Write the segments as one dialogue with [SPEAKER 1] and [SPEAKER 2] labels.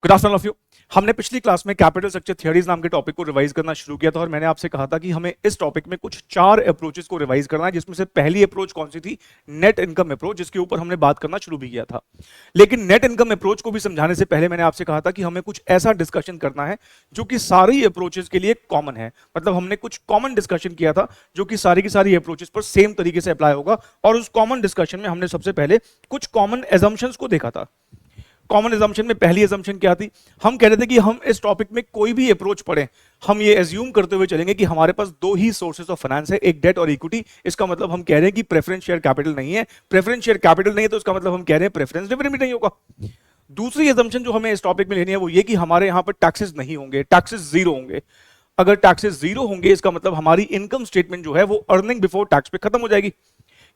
[SPEAKER 1] Good afternoon of you. हमने पिछली class में कैपिटल स्ट्रक्चर थ्योरीज नाम के टॉपिक को रिवाइज करना शुरू किया था और मैंने आपसे कहा था कि हमें इस टॉपिक में कुछ 4 अप्रोचेस को रिवाइज करना है, जिसमें से पहली अप्रोच कौन सी थी? नेट इनकम अप्रोच, जिसके ऊपर हमने बात करना शुरू भी किया था। लेकिन नेट इनकम अप्रोच को भी समझाने से पहले मैंने आपसे कहा था कि हमें कुछ ऐसा डिस्कशन करना है जो कि सारी अप्रोचेस के लिए कॉमन है। मतलब हमने कुछ कॉमन डिस्कशन किया था जो कि सारी की सारी अप्रोचेस पर सेम तरीके से अप्लाई होगा, और उस कॉमन डिस्कशन में हमने सबसे पहले कुछ कॉमन एजम्पशंस को देखा था। कॉमन एजम्पशन में पहली एजम्पशन क्या थी? हम कह रहे थे कि हम इस टॉपिक में कोई भी अप्रोच पढ़ें, हम ये एज्यूम करते हुए चलेंगे कि हमारे पास दो ही सोर्सेज ऑफ फाइनेंस है, एक डेट और इक्विटी। इसका मतलब हम कह रहे हैं कि प्रेफरेंस शेयर कैपिटल नहीं है। प्रेफरेंस शेयर कैपिटल नहीं है तो इसका मतलब हम कह रहे हैं प्रेफरेंस डिविडेंड भी नहीं होगा। दूसरी एजम्पशन जो हमें इस टॉपिक में लेनी है वो ये कि हमारे यहां पर टैक्सेस नहीं होंगे, टैक्सेस जीरो होंगे। अगर टैक्सेस जीरो होंगे इसका मतलब हमारी इनकम स्टेटमेंट जो है वो अर्निंग बिफोर टैक्स पे खत्म हो जाएगी,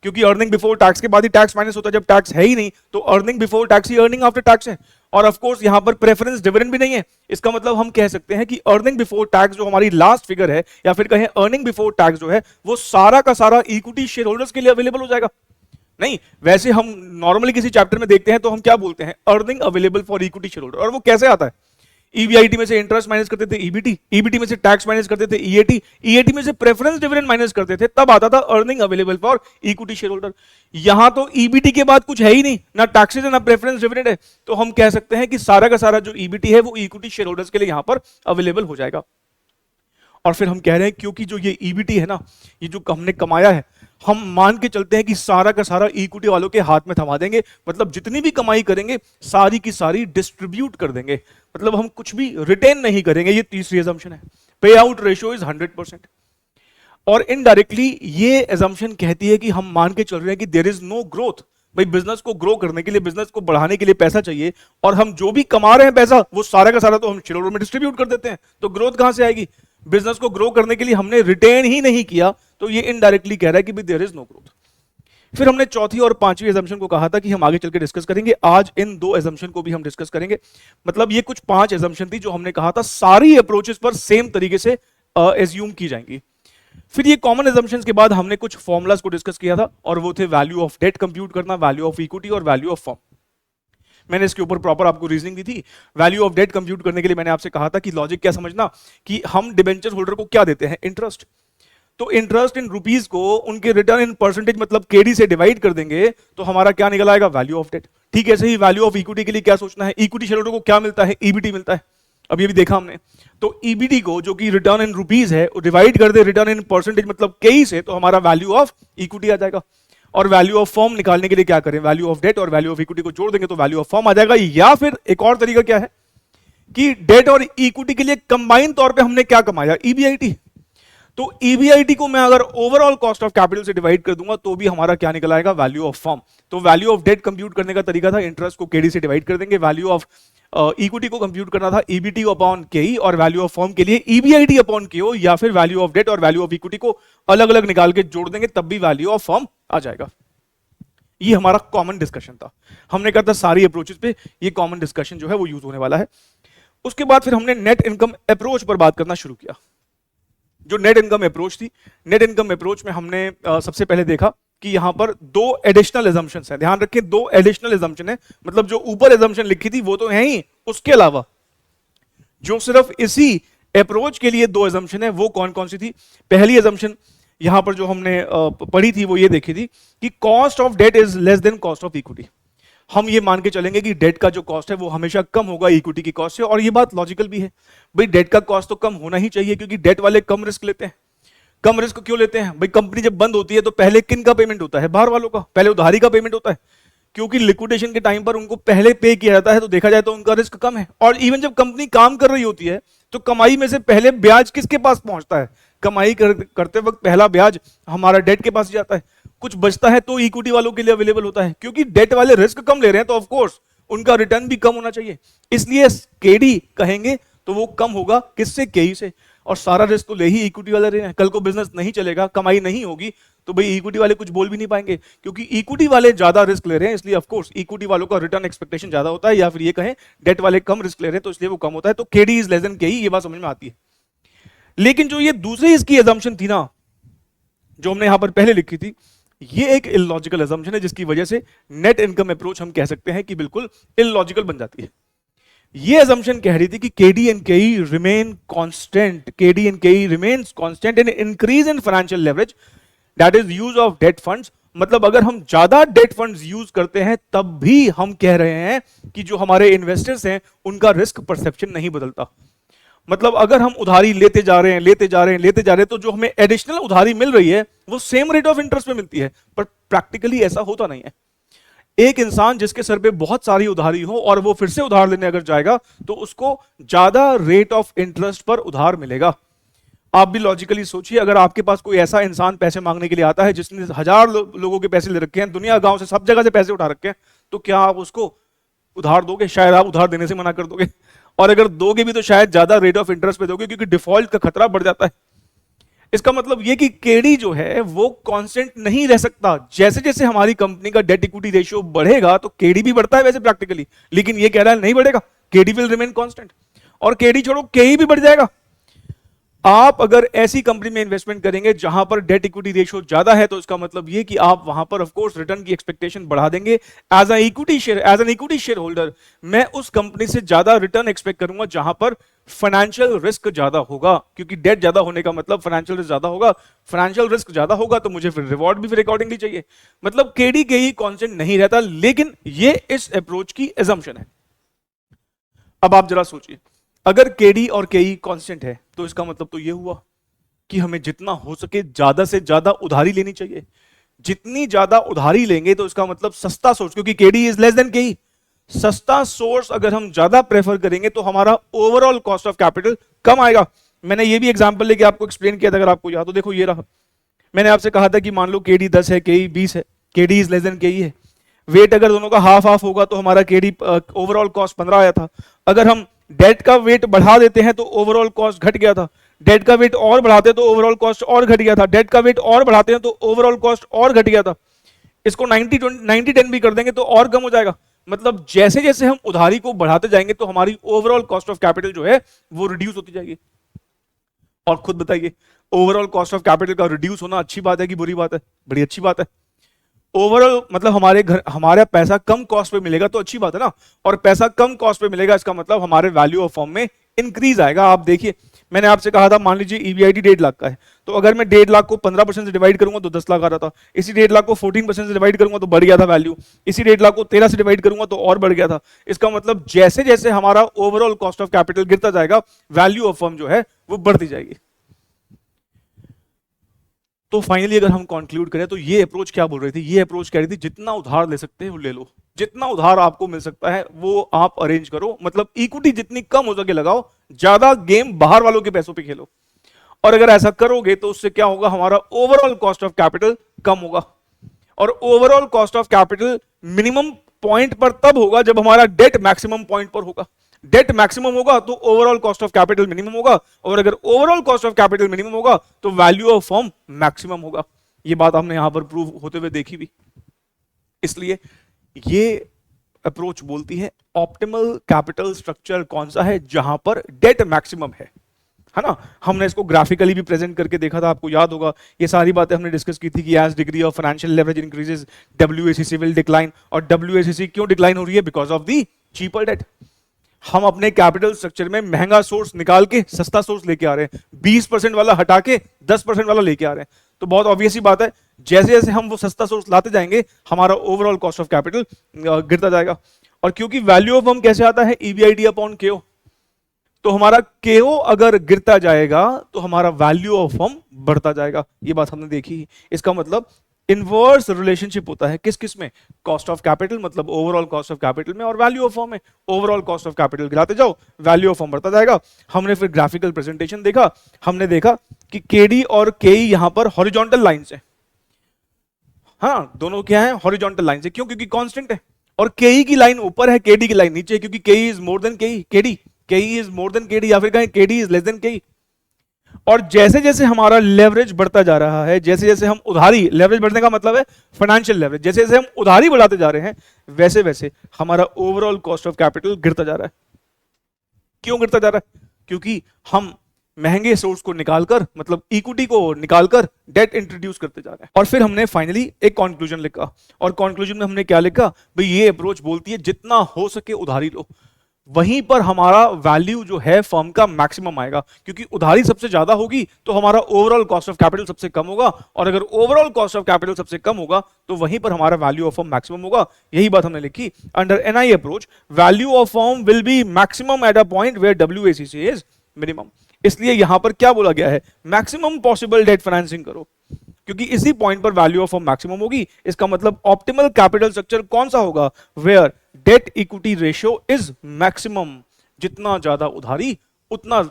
[SPEAKER 1] क्योंकि अर्निंग बिफोर टैक्स के बाद ही टैक्स माइनस होता है। जब टैक्स है ही नहीं तो अर्निंग बिफोर टैक्स ही अर्निंग आफ्टर टैक्स है। और ऑफ कोर्स यहां पर प्रेफरेंस डिविडेंड भी नहीं है। इसका मतलब हम कह सकते हैं कि अर्निंग बिफोर टैक्स जो हमारी लास्ट फिगर है, या फिर कहें अर्निंग बिफोर टैक्स जो है, वो सारा का सारा इक्विटी शेयर होल्डर्स के लिए अवेलेबल हो जाएगा। नहीं, वैसे हम नॉर्मली किसी चैप्टर में देखते हैं तो हम क्या बोलते हैं? Earning available for equity share holder. और वो कैसे आता है? ईबीआईटी में से इंटरेस्ट माइनस करते थे ईबीटी, ईबीटी में से टैक्स माइनस करते थे ईएटी, ईएटी में से प्रेफरेंस डिविडेंड माइनस करते थे, तब आता था earning available for equity share holder. यहां तो ईबीटी के बाद कुछ है ही नहीं, ना टैक्सेस है ना प्रेफरेंस डिविडेंड है, तो हम कह सकते हैं कि सारा का सारा जो ईबीटी है वो इक्विटी शेयर होल्डर्स के लिए यहां पर अवेलेबल हो जाएगा। और फिर हम कह रहे हैं क्योंकि जो ये ईबीटी है ना, ये जो हमने कमाया है, हम मान के चलते हैं कि सारा का सारा इक्विटी वालों के हाथ में थमा देंगे। मतलब जितनी भी कमाई करेंगे सारी की सारी डिस्ट्रीब्यूट कर देंगे, मतलब हम कुछ भी रिटेन नहीं करेंगे। ये तीसरी एजम्पशन है। पे आउट रेशियो इज 100%। और इनडायरेक्टली ये एजम्पशन कहती है कि हम मान के चल रहे हैं कि देयर इज नो ग्रोथ। भाई बिजनेस को ग्रो करने के लिए, बिजनेस को बढ़ाने के लिए पैसा चाहिए, और हम जो भी कमा रहे हैं पैसा वो सारा का सारा तो हम शेयर होल्डर में डिस्ट्रीब्यूट कर देते हैं, तो ग्रोथ कहां से आएगी? बिजनेस को ग्रो करने के लिए हमने रिटेन ही नहीं किया, तो ये इनडायरेक्टली कह रहा है कि देयर इज नो ग्रोथ। फिर हमने चौथी और पांचवी एजम्पशन को कहा था कि हम आगे चल के डिस्कस करेंगे। आज इन दो एजम्पशन को भी हम डिस्कस करेंगे। मतलब ये कुछ 5 एजम्पशन थी जो हमने कहा था सारी अप्रोचेस पर सेम तरीके से एज्यूम की जाएंगी। फिर ये कॉमन एजम्पशंस के बाद हमने कुछ फॉर्मुलाज को डिस्कस किया था, और वो थे वैल्यू ऑफ डेट कंप्यूट करना, वैल्यू ऑफ इक्विटी और वैल्यू ऑफ फर्म। मैंने इसके ऊपर प्रॉपर आपको रीजनिंग दी थी। वैल्यू ऑफ डेट कंप्यूट करने के लिए मैंने आपसे कहा था कि लॉजिक क्या समझना, कि हम डिबेंचर होल्डर को क्या देते हैं? इंटरेस्ट। तो इंटरेस्ट इन रुपीज को उनके रिटर्न इन परसेंटेज मतलब केडी से डिवाइड कर देंगे तो हमारा क्या निकल आएगा? Value of debt. ठीक है, ऐसे ही वैल्यू ऑफ इक्विटी के लिए क्या सोचना है? इक्विटी शेयर होल्डर को क्या मिलता है? ईबीटी मिलता है। अब ये भी देखा हमने। तो ईबीटी को जो कि रिटर्न इन रुपीज है, डिवाइड कर दे रिटर्न इन परसेंटेज मतलब केई से, तो हमारा वैल्यू ऑफ इक्विटी आ जाएगा। और वैल्यू ऑफ फर्म निकालने के लिए क्या करें? वैल्यू ऑफ डेट और वैल्यू ऑफ इक्विटी को जोड़ देंगे तो वैल्यू ऑफ फर्म आ जाएगा। या फिर एक और तरीका क्या है कि डेट और इक्विटी के लिए कंबाइन तौर पे हमने क्या कमाया? ईबीआईटी। तो ईबीआईटी को मैं अगर ओवरऑल कॉस्ट ऑफ कैपिटल से डिवाइड कर दूंगा तो भी हमारा क्या निकल आएगा? Value of firm. तो वैल्यू ऑफ डेट कंप्यूट करने का तरीका था इंटरेस्ट को केडी से डिवाइड कर देंगे, वैल्यू ऑफ इक्विटी को कंप्यूट करना था ईबीटी अपॉन केई, और वैल्यू ऑफ फर्म के लिए ईबीआईटी अपॉन केओ, या फिर वैल्यू ऑफ डेट और वैल्यू ऑफ इक्विटी को अलग अलग निकाल के जोड़ देंगे तब भी वैल्यू ऑफ फर्म आ जाएगा। ये हमारा कॉमन डिस्कशन था। हमने कहा था सारी अप्रोचेस पे ये कॉमन डिस्कशन जो है वो यूज होने वाला है। उसके बाद फिर हमने नेट इनकम अप्रोच पर बात करना शुरू किया। जो नेट इनकम अप्रोच थी, नेट इनकम अप्रोच में हमने सबसे पहले देखा कि यहां पर 2 एडिशनल एजम्पशंस हैं। ध्यान रखें, 2 एडिशनल एजम्पशन है। मतलब जो ऊपर एजम्पशन लिखी थी वो तो है ही, उसके अलावा जो सिर्फ इसी अप्रोच के लिए 2 एजम्पशन है वो कौन कौन सी थी? पहली एजम्पशन यहां पर जो हमने पढ़ी थी वो ये देखी थी कि cost of debt is less than cost of equity. हम ये मान के चलेंगे कि डेट का जो कॉस्ट है वो हमेशा कम होगा इक्विटी की कॉस्ट से, और ये बात लॉजिकल भी है। भाई डेट का कॉस्ट तो कम होना ही चाहिए, क्योंकि डेट वाले कम रिस्क लेते हैं। कम रिस्क क्यों लेते हैं? भाई कंपनी जब बंद होती है तो पहले किन का पेमेंट होता है? बाहर वालों का। पहले उधारी का पेमेंट होता है, क्योंकि लिक्विडेशन के टाइम पर उनको पहले पे किया जाता है, तो देखा जाए तो उनका रिस्क कम है। और इवन जब कंपनी काम कर रही होती है तो कमाई में से पहले ब्याज किसके पास पहुंचता है? कमाई करते वक्त पहला ब्याज हमारा डेट के पास जाता है। कुछ बचता है तो इक्विटी वालों के लिए अवेलेबल होता है, क्योंकि डेट वाले रिस्क कम ले रहे हैं तो ऑफ कोर्स उनका रिटर्न भी कम होना चाहिए। इसलिए केडी कहेंगे तो वो कम होगा किससे? केई से। और सारा रिस्क तो ले ही इक्विटी वाले रहे हैं। कल को बिजनेस नहीं चलेगा, कमाई नहीं होगी, तो भाई इक्विटी वाले कुछ बोल भी नहीं पाएंगे, क्योंकि इक्विटी वाले ज्यादा रिस्क ले रहे हैं, इसलिए ऑफ कोर्स इक्विटी वालों का रिटर्न एक्सपेक्टेशन ज्यादा होता है। या फिर ये कहें डेट वाले कम रिस्क ले रहे हैं तो इसलिए वो कम होता है। तो केडी इज लेस देन केई, ये बात समझ में आती है। लेकिन जो ये दूसरी इसकी एजम्पशन थी ना, जो हमने यहां पर पहले लिखी थी, ये एक इलॉजिकल एजम्पशन है, जिसकी वजह से नेट इनकम अप्रोच हम कह सकते हैं कि बिल्कुल इलॉजिकल बन जाती है। ये assumption कह रही थी कि KD and KE remain constant, KD and KE remains constant in increase in financial leverage, that is use of debt funds. मतलब अगर हम ज्यादा डेट फंड्स यूज करते हैं तब भी हम कह रहे हैं कि जो हमारे इन्वेस्टर्स हैं उनका रिस्क परसेप्शन नहीं बदलता। मतलब अगर हम उधारी लेते जा रहे हैं लेते जा रहे हैं लेते जा रहे हैं तो जो हमें एडिशनल उधारी मिल रही है वो सेम रेट ऑफ इंटरेस्ट पे मिलती है, पर प्रैक्टिकली ऐसा होता नहीं है। एक इंसान जिसके सर पे बहुत सारी उधारी हो और वो फिर से उधार लेने अगर जाएगा तो उसको ज्यादा रेट ऑफ इंटरेस्ट पर उधार मिलेगा। आप भी लॉजिकली सोचिए, अगर आपके पास कोई ऐसा इंसान पैसे मांगने के लिए आता है जिसने हजार लोगों के पैसे ले रखे हैं, दुनिया गांव से सब जगह से पैसे उठा रखे हैं, तो क्या आप उसको उधार दोगे? शायद आप उधार देने से मना कर दोगे, और अगर दोगे भी तो शायद ज्यादा रेट ऑफ इंटरेस्ट पे दोगे, क्योंकि डिफॉल्ट का खतरा बढ़ जाता है। इसका मतलब यह कि केडी जो है वो कांस्टेंट नहीं रह सकता। जैसे जैसे हमारी कंपनी का डेट इक्विटी रेशियो बढ़ेगा तो केडी भी बढ़ता है वैसे प्रैक्टिकली, लेकिन ये कह रहा है नहीं बढ़ेगा, केडी विल रिमेन कांस्टेंट। और केडी छोड़ो, केई भी बढ़ जाएगा। आप अगर ऐसी कंपनी में इन्वेस्टमेंट करेंगे जहां पर डेट इक्विटी रेशियो ज्यादा है तो इसका मतलब ये कि आप वहां पर ऑफ कोर्स रिटर्न की एक्सपेक्टेशन बढ़ा देंगे। As an equity shareholder मैं उस कंपनी से ज्यादा रिटर्न एक्सपेक्ट करूंगा जहां पर फाइनेंशियल रिस्क ज्यादा होगा, क्योंकि डेट ज्यादा होने का मतलब फाइनेंशियल रिस्क ज्यादा होगा। फाइनेंशियल रिस्क ज्यादा होगा तो मुझे फिर रिवॉर्ड भी फिर अकॉर्डिंगली चाहिए। मतलब केडी के ही कांस्टेंट नहीं रहता, लेकिन ये इस अप्रोच की एजम्पशन है। अब आप जरा सोचिए, अगर केडी और केई कांस्टेंट है तो इसका मतलब तो ये हुआ कि हमें जितना हो सके ज्यादा से ज्यादा उधारी लेनी चाहिए। जितनी ज्यादा उधारी लेंगे तो इसका मतलब सस्ता सोर्स, क्योंकि केडी इज लेस देन केई, सस्ता सोर्स अगर हम ज्यादा प्रेफर करेंगे तो हमारा ओवरऑल कॉस्ट ऑफ कैपिटल कम आएगा। मैंने ये भी एग्जांपल लेके आपको एक्सप्लेन किया था, अगर आपको याद हो। देखो ये रहा, मैंने आपसे कहा था कि मान लो केडी 10 है, केई 20 है, केडी इज लेस देन केई है। वेट अगर दोनों का हाफ हाफ होगा तो हमारा केडी ओवरऑल कॉस्ट 15 आया था। अगर हम डेट का वेट बढ़ा देते हैं तो ओवरऑल कॉस्ट घट गया था। डेट का वेट और बढ़ाते हैं तो ओवरऑल कॉस्ट और घट गया था। डेट का वेट और बढ़ाते हैं तो ओवरऑल कॉस्ट और घट गया था। इसको 90-10 भी कर देंगे तो और कम हो जाएगा। मतलब जैसे जैसे हम उधारी को बढ़ाते जाएंगे तो हमारी ओवरऑल कॉस्ट ऑफ कैपिटल जो है वो रिड्यूस होती जाएगी। और खुद बताइए, ओवरऑल कॉस्ट ऑफ कैपिटल का रिड्यूस होना अच्छी बात है कि बुरी बात है? बड़ी अच्छी बात है। ओवरऑल मतलब हमारा पैसा कम कॉस्ट पे मिलेगा तो अच्छी बात है ना। और पैसा कम कॉस्ट पे मिलेगा इसका मतलब हमारे वैल्यू ऑफ फर्म में इंक्रीज आएगा। आप देखिए, मैंने आपसे कहा था मान लीजिए ईबीआईडी 1.5 लाख का है, तो अगर मैं 1.5 लाख को 15% से डिवाइड करूंगा तो 10 लाख आ रहा था। इसी 1.5 लाख को 14% से डिवाइड करूंगा तो बढ़ गया था वैल्यू। इसी 1.5 लाख को 13 से डिवाइड करूंगा तो और बढ़ गया था। इसका मतलब जैसे जैसे हमारा ओवरऑल कॉस्ट ऑफ कैपिटल गिरता जाएगा, वैल्यू ऑफ फर्म जो है वो बढ़ती जाएगी। तो फाइनली अगर हम कंक्लूड करें तो ये अप्रोच क्या बोल रही थी? ये अप्रोच कह रही थी जितना उधार ले सकते हैं वो ले लो, जितना उधार आपको मिल सकता है वो आप अरेंज करो। मतलब इक्विटी जितनी कम हो सके लगाओ, ज्यादा गेम बाहर वालों के पैसों पे खेलो। और अगर ऐसा करोगे तो उससे क्या होगा, हमारा ओवरऑल कॉस्ट ऑफ कैपिटल कम होगा। और overall cost of capital minimum point पर तब होगा जब हमारा डेट मैक्सिमम पॉइंट पर होगा। डेट मैक्सिमम होगा तो overall cost of capital minimum होगा, और अगर overall cost of capital minimum होगा तो वैल्यू ऑफ फर्म मैक्सिमम होगा। ये बात हमने यहां पर प्रूव होते हुए देखी भी। इसलिए ये अप्रोच बोलती है ऑप्टिमल कैपिटल स्ट्रक्चर कौन सा है, जहां पर डेट मैक्सिमम है ना। हमने इसको ग्राफिकली भी प्रेजेंट करके देखा था, आपको याद होगा। ये सारी बातें हमने डिस्कस की थी कि as degree of financial leverage increases WACC will decline. और डब्ल्यूएसीसी क्यों डिक्लाइन हो रही है? Because of the cheaper debt. हम अपने कैपिटल स्ट्रक्चर में महंगा सोर्स निकाल के सस्ता सोर्स लेके आ रहे हैं, 20% वाला हटा के 10% वाला लेके आ रहे हैं। तो बहुत ऑब्वियस ही बात है, जैसे जैसे हम वो सस्ता सोर्स लाते जाएंगे हमारा ओवरऑल कॉस्ट ऑफ कैपिटल गिरता जाएगा। और क्योंकि वैल्यू ऑफ फर्म कैसे आता है? ईबीआईडी अपॉन केओ। तो हमारा केओ अगर गिरता जाएगा तो हमारा वैल्यू ऑफ फर्म बढ़ता जाएगा। ये बात हमने देखी। इसका मतलब इनवर्स रिलेशनशिप होता है किस किस में? कॉस्ट ऑफ कैपिटल मतलब ओवरऑल कॉस्ट ऑफ कैपिटल में और वैल्यू ऑफ फर्म में। ओवरऑल कॉस्ट ऑफ कैपिटल गिराते जाओ, वैल्यू ऑफ फर्म बढ़ता जाएगा। हमने फिर ग्राफिकल प्रेजेंटेशन देखा, हमने देखा कि केडी और केई यहां पर हॉरिजॉन्टल लाइंस है। हाँ, दोनों क्या है? हॉरिजॉन्टल लाइंस है। क्यों? क्योंकि कांस्टेंट है। और केई की लाइन ऊपर है, केडी की लाइन नीचे है, क्योंकि केई इज मोर देन केडी, केई इज मोर देन केडी, या फिर कहें केडी इज लेस देन केई। और जैसे जैसे हमारा लेवरेज बढ़ता जा रहा है, जैसे जैसे हम उधारी, लेवरेज बढ़ने का मतलब है फाइनेंशियल लेवरेज, जैसे जैसे हम उधारी बढ़ाते जा रहे हैं वैसे वैसे हमारा ओवरऑल कॉस्ट ऑफ कैपिटल गिरता जा रहा है। क्यों गिरता जा रहा है? क्योंकि हम महंगे सोर्स को निकालकर, मतलब इक्विटी को निकालकर डेट इंट्रोड्यूस करते जा रहे हैं। और फिर हमने फाइनली एक कंक्लूजन लिखा, और कंक्लूजन में हमने क्या लिखा? भाई ये अप्रोच बोलती है जितना हो सके उधारी लो। वहीं पर हमारा वैल्यू जो है फर्म का मैक्सिमम आएगा, क्योंकि उधारी सबसे ज्यादा होगी तो हमारा ओवरऑल कॉस्ट ऑफ कैपिटल सबसे कम होगा, और अगर ओवरऑल कॉस्ट ऑफ कैपिटल सबसे कम होगा तो वहीं पर हमारा वैल्यू ऑफ फर्म मैक्सिमम होगा। यही बात हमने लिखी under NI approach, value of firm will be maximum at a point where WACC is minimum. इसलिए यहां पर क्या बोला गया है, मैक्सिमम पॉसिबल डेट फाइनेंसिंग करो, क्योंकि इसी पॉइंट पर वैल्यू ऑफ फर्म मैक्सिमम होगी। इसका मतलब ऑप्टिमल कैपिटल स्ट्रक्चर कौन सा होगा, where debt equity ratio is maximum. जितना ज्यादा उधारी उतना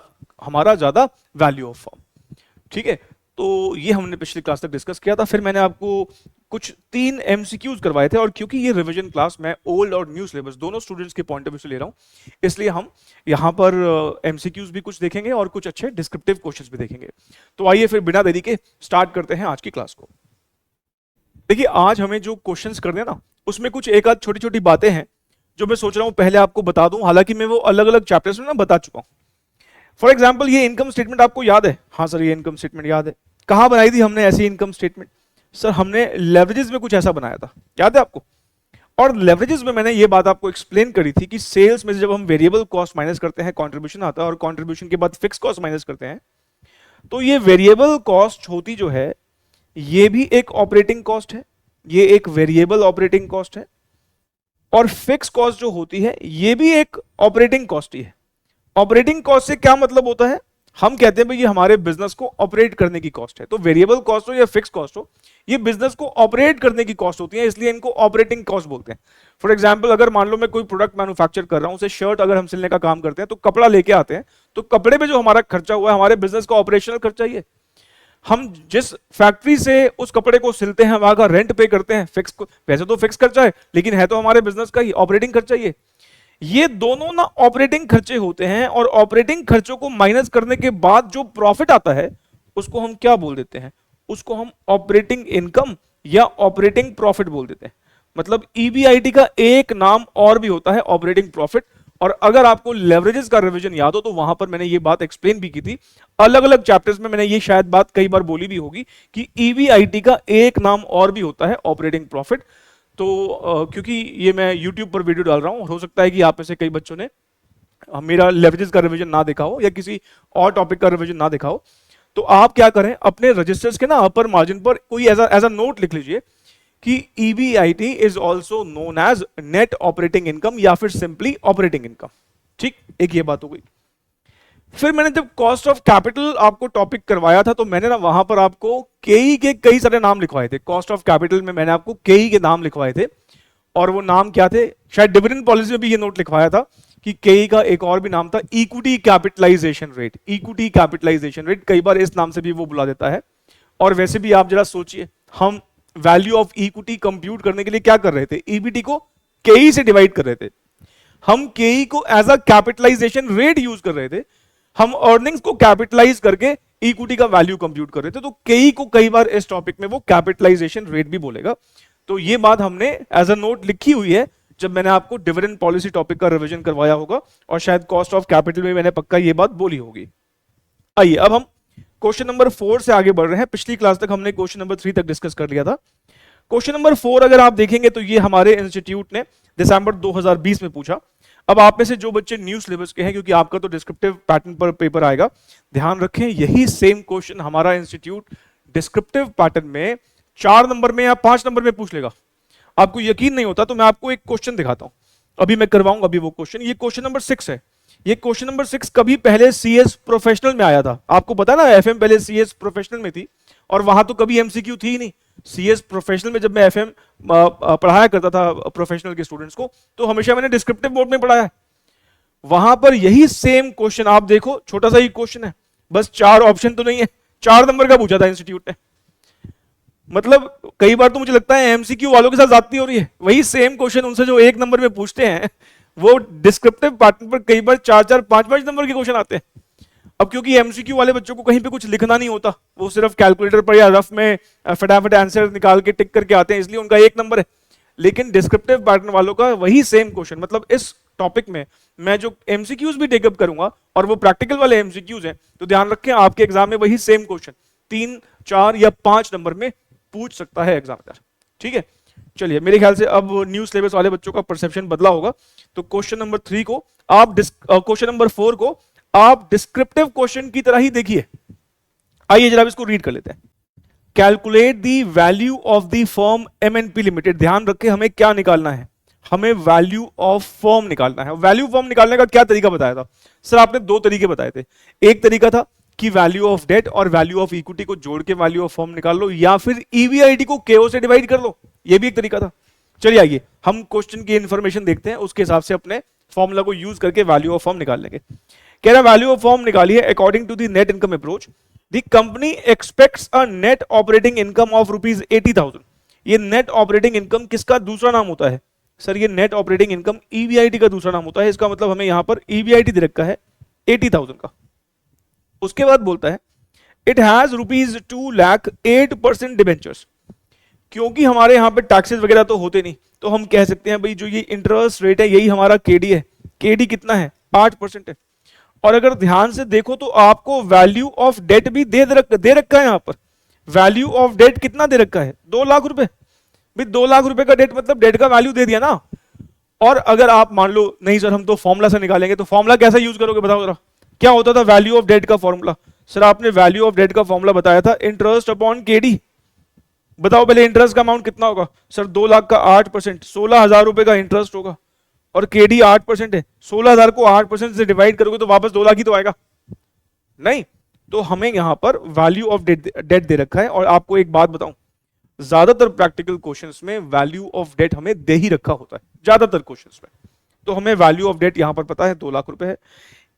[SPEAKER 1] हमारा ज्यादा वैल्यू ऑफ फर्म। ठीक है, तो ये हमने पिछली क्लास तक डिस्कस किया था। फिर मैंने आपको कुछ 3 एमसीक्यूज करवाए थे, और क्योंकि ये रिवीजन क्लास मैं ओल्ड और न्यू सिलेबस दोनों स्टूडेंट्स के पॉइंट ऑफ व्यू से ले रहा हूं, इसलिए हम यहां पर एमसीक्यूज भी कुछ देखेंगे और कुछ अच्छे डिस्क्रिप्टिव क्वेश्चंस भी देखेंगे। तो आइए फिर बिना देरी के स्टार्ट करते हैं आज की क्लास को। देखिए, आज हमें जो क्वेश्चंस करने हैं ना, उसमें कुछ एक आध छोटी छोटी बातें हैं जो मैं सोच रहा हूं पहले आपको बता दूं, हालांकि मैं वो अलग अलग चैप्टर्स में ना बता चुका हूं। फॉर एग्जाम्पल, ये इनकम स्टेटमेंट आपको याद है? हाँ सर, ये इनकम स्टेटमेंट याद है। कहां बनाई थी हमने ऐसी इनकम स्टेटमेंट? सर, हमने लेवरेजेस में कुछ ऐसा बनाया था, याद है आपको? और लेवरेजेस में मैंने ये बात आपको एक्सप्लेन करी थी कि सेल्स में जब हम वेरिएबल कॉस्ट माइनस करते हैं कंट्रीब्यूशन आता है, और कंट्रीब्यूशन के बाद फिक्स कॉस्ट माइनस करते हैं, तो ये वेरिएबल कॉस्ट होती जो है ये भी एक ऑपरेटिंग कॉस्ट है, ये एक वेरिएबल ऑपरेटिंग कॉस्ट है, और फिक्स कॉस्ट जो होती है ये भी एक ऑपरेटिंग कॉस्ट ही है। ऑपरेटिंग कॉस्ट से क्या मतलब होता है, हम कहते हैं भाई ये हमारे बिजनेस को ऑपरेट करने की कॉस्ट है। तो वेरिएबल कॉस्ट हो या फिक्स कॉस्ट हो, ये बिजनेस को ऑपरेट करने की कॉस्ट होती है, इसलिए इनको ऑपरेटिंग कॉस्ट बोलते हैं। फॉर एग्जांपल, अगर मान लो मैं कोई प्रोडक्ट मैन्युफैक्चर कर रहा हूं, उसे शर्ट अगर हम सिलने का काम करते हैं तो कपड़ा लेके आते हैं, तो कपड़े पे जो हमारा खर्चा हुआ है हमारे बिजनेस का ऑपरेशनल खर्चा ही है। हम जिस फैक्ट्री से उस कपड़े को सिलते हैं वहां का रेंट पे करते हैं, फिक्स, वैसे तो फिक्स खर्चा है लेकिन है तो हमारे बिजनेस का ही ऑपरेटिंग खर्चा ही है। ये दोनों ना ऑपरेटिंग खर्चे होते हैं, और ऑपरेटिंग खर्चों को माइनस करने के बाद जो प्रॉफिट आता है उसको हम क्या बोल देते हैं, उसको हम ऑपरेटिंग इनकम या ऑपरेटिंग प्रॉफिट बोल देते हैं। मतलब ईबीआईटी का एक नाम और भी होता है ऑपरेटिंग प्रॉफिट। और अगर आपको लेवरेजेस का रिवीजन याद हो तो वहां पर मैंने ये बात एक्सप्लेन भी की थी, अलग अलग चैप्टर्स में मैंने ये शायद बात कई बार बोली भी होगी कि ईबीआईटी का एक नाम और भी होता है ऑपरेटिंग प्रॉफिट। तो क्योंकि ये मैं YouTube पर वीडियो डाल रहा हूं, हो सकता है कि आप में से कई बच्चों ने मेरा लेवरेजेस का रिवीजन ना देखा हो या किसी और टॉपिक का रिवीजन ना देखा हो, तो आप क्या करें, अपने रजिस्टर्स के ना अपर मार्जिन पर कोई एज अ नोट लिख लीजिए कि EBIT is also known as net operating income या फिर सिंपली ऑपरेटिंग इनकम। ठीक, एक ये बात हो गई। फिर मैंने जब कॉस्ट ऑफ कैपिटल आपको टॉपिक करवाया था तो मैंने ना वहां पर आपको केई के कई सारे नाम लिखवाए थे। कॉस्ट ऑफ कैपिटल में मैंने आपको केई के नाम लिखवाए थे, और वो नाम क्या थे, शायद डिविडेंड पॉलिसी में भी ये नोट लिखवाया था कि केई का एक और भी नाम था equity capitalization rate. Equity capitalization rate कई बार इस नाम से भी वो बुला देता है। और वैसे भी आप जरा सोचिए, हम वैल्यू ऑफ इक्विटी कंप्यूट करने के लिए क्या कर रहे थे, ईबीटी को केई से डिवाइड कर रहे थे, हम केई को as a capitalization rate use कर रहे थे, हम अर्निंग्स को कैपिटलाइज करके इक्विटी का वैल्यू कंप्यूट कर रहे थे। तो केई को कई बार इस टॉपिक में वो कैपिटलाइजेशन रेट भी बोलेगा। तो ये बात हमने एज अ नोट लिखी हुई है जब मैंने आपको डिविडेंड पॉलिसी टॉपिक का रिवीजन करवाया होगा, और शायद कॉस्ट ऑफ कैपिटल में मैंने पक्का ये बात बोली होगी। आइए अब हम क्वेश्चन नंबर 4 से आगे बढ़ रहे हैं। पिछली क्लास तक हमने क्वेश्चन नंबर 3 तक डिस्कस कर लिया था। क्वेश्चन नंबर 4 अगर आप देखेंगे तो ये हमारे इंस्टीट्यूट ने दिसंबर 2020 में पूछा। अब आप में से जो बच्चे न्यू सिलेबस के हैं, क्योंकि आपका तो डिस्क्रिप्टिव पैटर्न पर पेपर आएगा, ध्यान रखें यही सेम क्वेश्चन हमारा इंस्टीट्यूट डिस्क्रिप्टिव पैटर्न में 4 नंबर में या 5 नंबर में पूछ लेगा। आपको यकीन नहीं होता तो मैं आपको एक क्वेश्चन दिखाता हूं, अभी मैं करवाऊंगा अभी वो क्वेश्चन। ये क्वेश्चन नंबर 6 है। ये क्वेश्चन नंबर 6 कभी पहले सीएस प्रोफेशनल में आया था, आपको पता ना, एफएम पहले सीएस प्रोफेशनल में थी, और वहां तो कभी एमसीक्यू थी ही नहीं। सीएस प्रोफेशनल में जब मैं एफएम पढ़ाया करता था प्रोफेशनल के स्टूडेंट्स को, तो हमेशा मैंने डिस्क्रिप्टिव मोड में पढ़ाया है। वहां पर यही सेम क्वेश्चन आप देखो, छोटा सा ही क्वेश्चन है, बस 4 ऑप्शन तो नहीं है, 4 नंबर का पूछा था इंस्टीट्यूट ने। मतलब कई बार तो मुझे लगता है एमसीक्यू वालों के साथ ज्यादती हो रही है। वही सेम क्वेश्चन उनसे जो 1 नंबर में पूछते हैं, वो डिस्क्रिप्टिव पैटर्न पर कई बार 4-4, 5-5 नंबर के क्वेश्चन आते हैं। अब क्योंकि एमसीक्यू वाले बच्चों को कहीं पे कुछ लिखना नहीं होता, वो सिर्फ कैलकुलेटर पर या रफ में फटाफट आंसर निकाल के टिक करके आते हैं, इसलिए उनका 1 नंबर है। लेकिन डिस्क्रिप्टिव पैटर्न वालों का वही सेम क्वेश्चन, मतलब इस टॉपिक में मैं जो एमसीक्यूज भी टेकअप करूंगा और वो प्रैक्टिकल वाले एमसीक्यूज हैं, तो ध्यान रखें आपके एग्जाम में वही सेम क्वेश्चन 3, 4 या 5 नंबर में पूछ सकता है एग्जामिनर। ठीक है, चलिए मेरे ख्याल से अब न्यू सिलेबस वाले बच्चों का परसेप्शन बदला होगा। तो क्वेश्चन नंबर 3 को आप क्वेश्चन नंबर 4 को आप डिस्क्रिप्टिव क्वेश्चन की तरह ही देखिए। आइए जरा इसको रीड कर लेते हैं। Calculate the value of the firm MNP limited. ध्यान रखें हमें क्या निकालना है, हमें वैल्यू ऑफ फर्म निकालना है। वैल्यू फर्म निकालने का क्या तरीका बताया था सर? आपने दो तरीके बताए थे। एक तरीका था कि वैल्यू ऑफ डेट और वैल्यू ऑफ इक्विटी को जोड़ के वैल्यू ऑफ फर्म निकाल लो, या फिर ईवीआईटी को केओ से डिवाइड कर लो, यह भी एक तरीका था। चलिए आइए हम क्वेश्चन की इंफॉर्मेशन देखते हैं, उसके हिसाब से अपने फॉर्मूला को यूज करके वैल्यू ऑफ फर्म निकाल लेंगे। कह रहा वैल्यू ऑफ फर्म निकालिए according to the net income approach. The company expects a net operating income of rupees 80,000। ये नेट ऑपरेटिंग इनकम किसका दूसरा नाम होता है सर? ये नेट ऑपरेटिंग इनकम ईवीआईटी का दूसरा नाम होता है। इसका मतलब हमें यहां पर ईवीआईटी दे रखा है 80,000 का। उसके बाद बोलता है it has rupees 2 lakh 8% debentures. क्योंकि हमारे यहां पे टैक्सेस वगैरह तो होते नहीं, तो हम कह सकते हैं भाई जो ये इंटरेस्ट रेट है यही हमारा केडी है। केडी कितना है? 8% है। और अगर ध्यान से देखो तो आपको वैल्यू ऑफ डेट भी दे रखा है। यहां पर वैल्यू ऑफ डेट कितना दे रखा है? 2 लाख रुपए। भाई 2 लाख रुपए का डेट मतलब डेट का वैल्यू दे दिया ना। और अगर आप मान लो नहीं सर हम तो फॉर्मूला से निकालेंगे, तो फॉर्मूला कैसा यूज करोगे बताओ जरा? क्या होता था वैल्यू ऑफ डेट का फॉर्मूला? सर आपने वैल्यू ऑफ डेट का फॉर्मूला बताया था इंटरेस्ट अपॉन केडी। बताओ पहले इंटरेस्ट का अमाउंट कितना होगा सर? 2 लाख का 8%, 16,000 रुपए का इंटरेस्ट होगा। और केडी 8% है, 16,000 को 8% से डिवाइड करोगे तो वापस 2 लाख ही तो आएगा नहीं। तो हमें यहां पर वैल्यू ऑफ डेट दे रखा है। और आपको एक बात बताऊं, ज्यादातर प्रैक्टिकल क्वेश्चंस में वैल्यू ऑफ डेट हमें दे ही रखा होता है, ज्यादातर क्वेश्चंस में। तो हमें वैल्यू ऑफ डेट यहां पर पता है 2 लाख रुपए है।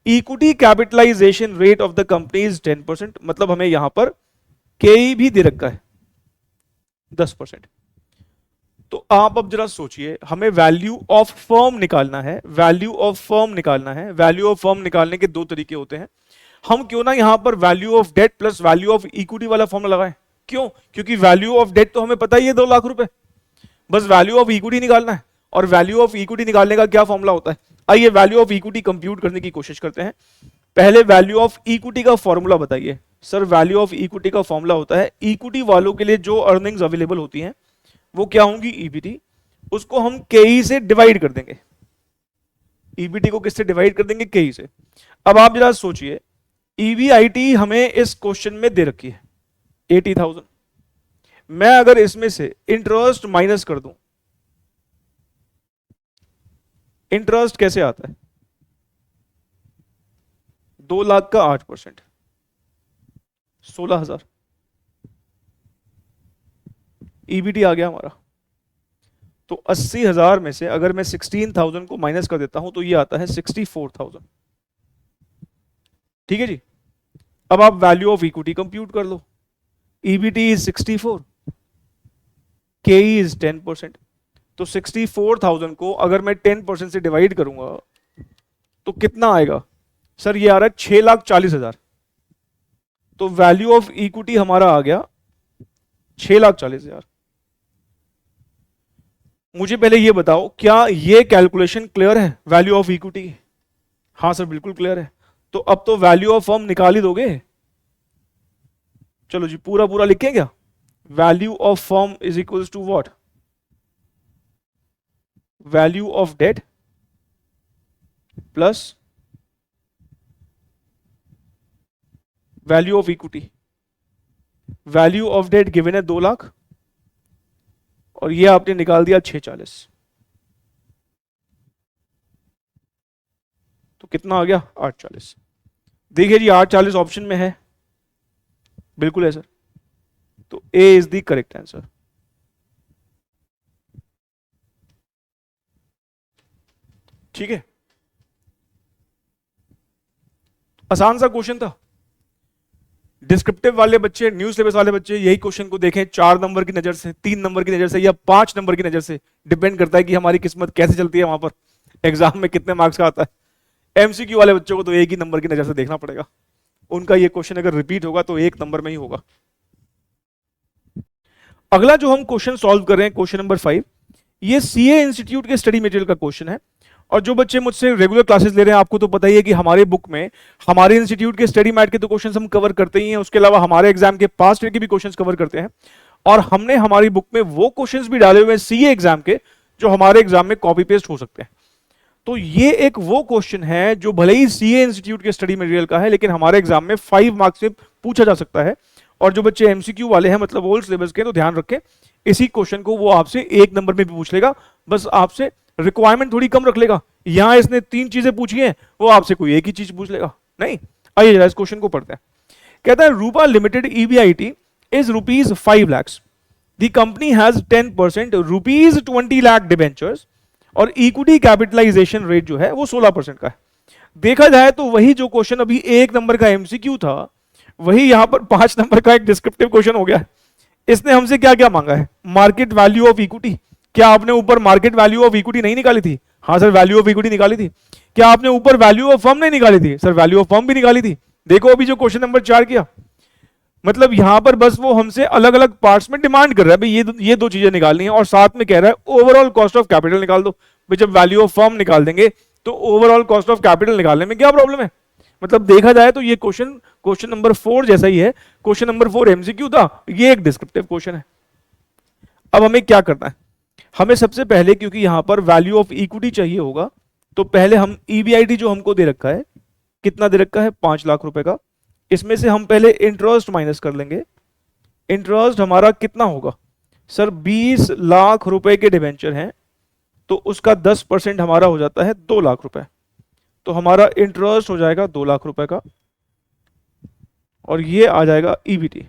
[SPEAKER 1] Equity capitalization rate of the company is 10%, मतलब हमें यहां पर के भी दे रखा है 10%। तो आप अब जरा सोचिए, हमें वैल्यू ऑफ फर्म निकालना है। वैल्यू ऑफ फर्म निकालना है। वैल्यू ऑफ फर्म निकालने के दो तरीके होते हैं। हम क्यों ना यहां पर value of debt plus value of equity वाला फॉर्मूला लगाएं। क्यों? क्योंकि वैल्यू ऑफ डेट तो हमें पता ही है 2 लाख रुपए, बस वैल्यू ऑफ इक्विटी निकालना है। और वैल्यू ऑफ इक्विटी निकालने का क्या फॉर्मूला होता है? आइए वैल्यू ऑफ इक्विटी कंप्यूट करने की कोशिश करते हैं। पहले वैल्यू ऑफ इक्विटी का फॉर्मूला बताइए सर। वैल्यू ऑफ इक्विटी का फॉर्मूला होता है इक्विटी वालों के लिए जो अर्निंग्स अवेलेबल होती हैं वो क्या होंगी? ईबीटी। उसको हम केई से डिवाइड कर देंगे। ईबीटी को किससे डिवाइड कर देंगे? केई से। अब आप जरा सोचिए, ईवीआईटी हमें इस क्वेश्चन में दे रखी है 80,000। मैं अगर इसमें से इंटरेस्ट माइनस कर दूं, इंटरेस्ट कैसे आता है? 2 लाख का 8%, 16,000 ईबीटी आ गया हमारा। तो 80,000 में से अगर मैं 16,000 को माइनस कर देता हूं तो ये आता है 64,000। ठीक है जी। अब आप वैल्यू ऑफ इक्विटी कंप्यूट कर लो। ईबीटी इज 64, के इज 10%। तो 64,000 को अगर मैं 10% से डिवाइड करूंगा तो कितना आएगा सर? ये आ रहा है 6,40,000। तो वैल्यू ऑफ इक्विटी हमारा आ गया 6,40,000। मुझे पहले ये बताओ, क्या ये कैलकुलेशन क्लियर है वैल्यू ऑफ इक्विटी? हाँ सर बिल्कुल क्लियर है। तो अब तो वैल्यू ऑफ फर्म निकाल ही दोगे। चलो जी पूरा पूरा लिखें क्या? Value of firm is equals to what? Value of debt plus value of equity. Value of debt given है 2 लाख और ये आपने निकाल दिया 640। तो कितना आ गया? 840। देखिए जी 840 ऑप्शन में है, बिल्कुल है सर। तो ए इज द करेक्ट आंसर। ठीक है, आसान सा क्वेश्चन था। डिस्क्रिप्टिव वाले बच्चे, न्यू सिलेबस वाले बच्चे यही क्वेश्चन को देखें 4 नंबर की नजर से, 3 नंबर की नजर से या 5 नंबर की नजर से, डिपेंड करता है कि हमारी किस्मत कैसे चलती है वहां पर एग्जाम में कितने मार्क्स का आता है। एमसीक्यू वाले बच्चों को तो एक ही नंबर की नजर से देखना पड़ेगा, उनका ये क्वेश्चन अगर रिपीट होगा तो 1 नंबर में ही होगा। अगला जो हम क्वेश्चन सॉल्व कर रहे हैं, क्वेश्चन नंबर 5, ये सीए इंस्टीट्यूट के स्टडी मटेरियल का क्वेश्चन है। और जो बच्चे मुझसे रेगुलर क्लासेस ले रहे हैं, आपको तो पता ही है कि हमारे बुक में हमारे इंस्टीट्यूट के स्टडी मैट के तो क्वेश्चंस हम कवर करते ही हैं, उसके अलावा हमारे एग्जाम के पास्ट ईयर के भी क्वेश्चंस कवर करते हैं। और हमने हमारी बुक में वो क्वेश्चंस भी डाले हुए हैं सीए एग्जाम के जो हमारे एग्जाम में कॉपी पेस्ट हो सकते हैं। तो ये एक वो क्वेश्चन है जो भले ही सीए इंस्टीट्यूट के स्टडी मटेरियल का है, लेकिन हमारे एग्जाम में 5 मार्क्स से पूछा जा सकता है। और जो बच्चे एमसीक्यू वाले हैं, मतलब ओल्ड सिलेबस के, तो ध्यान रखें, इसी क्वेश्चन को वो आपसे 1 नंबर में भी पूछ लेगा, बस आपसे रिक्वायरमेंट थोड़ी कम रख लेगा। यहां इसने 3 चीजें पूछी हैं, वो आपसे कोई एक ही चीज पूछ लेगा। नहीं, आइए जरा इस क्वेश्चन को पढ़ते हैं। कहता है Rupa limited EBIT is rupees 5 lakhs, the company has 10% rupees 20 lakh debentures, और इक्विटी कैपिटलाइजेशन रेट जो है वो 16% का है। देखा जाए तो वही जो क्वेश्चन अभी 1 नंबर का एमसीक्यू था, वही यहां पर 5 नंबर का एक डिस्क्रिप्टिव क्वेश्चन हो गया है। इसने हमसे क्या क्या मांगा है? Market value of equity. क्या आपने ऊपर मार्केट वैल्यू ऑफ इक्विटी नहीं निकाली थी? हाँ सर, वैल्यू ऑफ इक्विटी निकाली थी। क्या आपने ऊपर वैल्यू ऑफ फर्म नहीं निकाली थी? सर, वैल्यू ऑफ फर्म भी निकाली थी। देखो अभी जो क्वेश्चन नंबर 4 किया, मतलब यहां पर बस वो हमसे अलग अलग पार्ट्स में डिमांड कर रहा है, भाई ये दो चीजें निकालनी है, और साथ में कह रहा है ओवरऑल कॉस्ट ऑफ कैपिटल निकाल दो। भाई जब वैल्यू ऑफ फर्म निकाल देंगे तो ओवरऑल कॉस्ट ऑफ कैपिटल निकालने में क्या प्रॉब्लम है? मतलब देखा जाए तो ये क्वेश्चन नंबर 4 जैसा ही है। क्वेश्चन नंबर 4 एमसीक्यू था, ये एक डिस्क्रिप्टिव क्वेश्चन है। अब हमें क्या करना है? हमें सबसे पहले, क्योंकि यहां पर वैल्यू ऑफ इक्विटी चाहिए होगा, तो पहले हम ईबीआईटी जो हमको दे रखा है, कितना दे रखा है? 5 लाख रुपए का। इसमें से हम पहले इंटरेस्ट माइनस कर लेंगे। इंटरेस्ट हमारा कितना होगा? सर 20 लाख रुपए के डिवेंचर हैं, तो उसका 10% हमारा हो जाता है 2 लाख रुपए। तो हमारा इंटरेस्ट हो जाएगा 2 लाख रुपए का, और ये आ जाएगा ईबीटी।